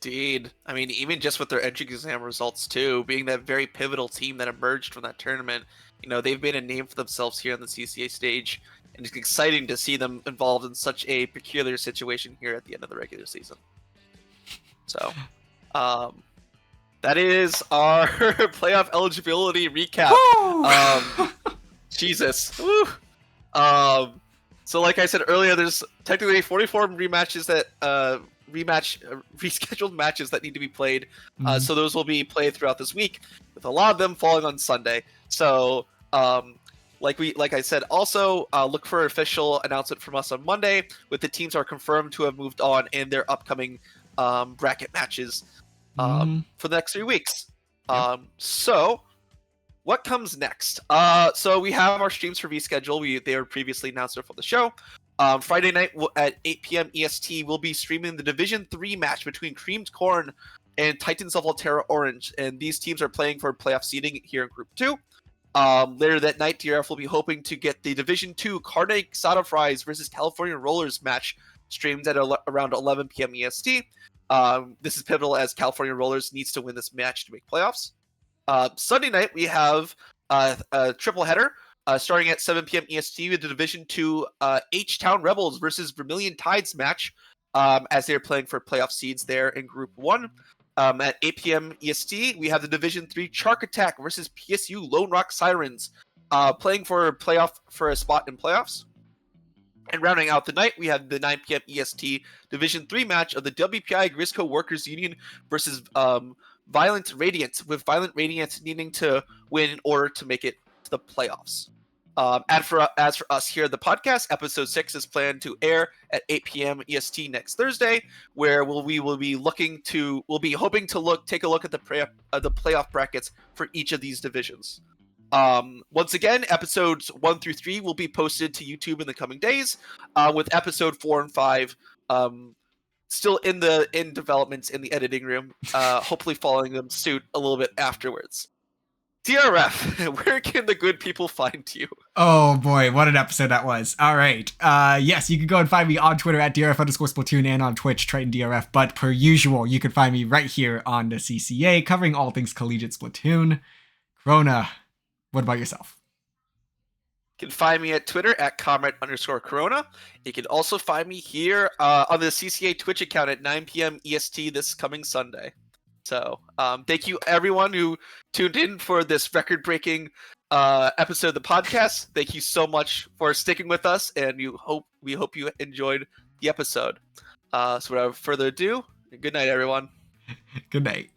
Indeed. I mean, even just with their entry exam results too, being that very pivotal team that emerged from that tournament, they've made a name for themselves here on the CCA stage. And it's exciting to see them involved in such a peculiar situation here at the end of the regular season. So, that is our playoff eligibility recap. Jesus. Woo. So like I said earlier, there's technically 44 rescheduled matches that need to be played. So those will be played throughout this week, with a lot of them falling on Sunday. So, like I said, also look for an official announcement from us on Monday with the teams are confirmed to have moved on in their upcoming bracket matches for the next 3 weeks. Yep. So what comes next? So we have our streams for reschedule. They were previously announced for the show. Friday night at 8 p.m. EST, we'll be streaming the Division 3 match between Creamed Corn and Titans of Alterra Orange, and these teams are playing for playoff seeding here in Group 2. Later that night, DRF will be hoping to get the Division 2 Carne Asada Fries versus California Rollers match streamed at around 11 p.m. EST. This is pivotal as California Rollers needs to win this match to make playoffs. Sunday night, we have a triple header starting at 7 p.m. EST with the Division 2 H-Town Rebels versus Vermilion Tides match as they're playing for playoff seeds there in Group 1. At 8 p.m. EST, we have the Division 3 Shark Attack versus PSU Lone Rock Sirens playing for a spot in playoffs. And rounding out the night, we have the 9 p.m. EST Division 3 match of the WPI Grisco Workers Union versus Violent Radiant, with Violent Radiant needing to win in order to make it to the playoffs. As for us here at the podcast, episode 6 is planned to air at 8 p.m. EST next Thursday, where we will be hoping to take a look at the playoff brackets for each of these divisions. Once again, episodes 1 through 3 will be posted to YouTube in the coming days, with episode 4 and 5 still in developments in the editing room, hopefully following them suit a little bit afterwards. DRF, where can the good people find you? Oh boy, what an episode that was. All right. Yes, you can go and find me on Twitter at DRF_Splatoon and on Twitch, Triton DRF. But per usual, you can find me right here on the CCA, covering all things Collegiate Splatoon. Krona, what about yourself? You can find me at Twitter at comrade_Corona. You can also find me here on the CCA Twitch account at 9 p.m. EST this coming Sunday. So thank you everyone who tuned in for this record-breaking episode of the podcast. Thank you so much for sticking with us, and we hope you enjoyed the episode. So without further ado, good night, everyone. Good night.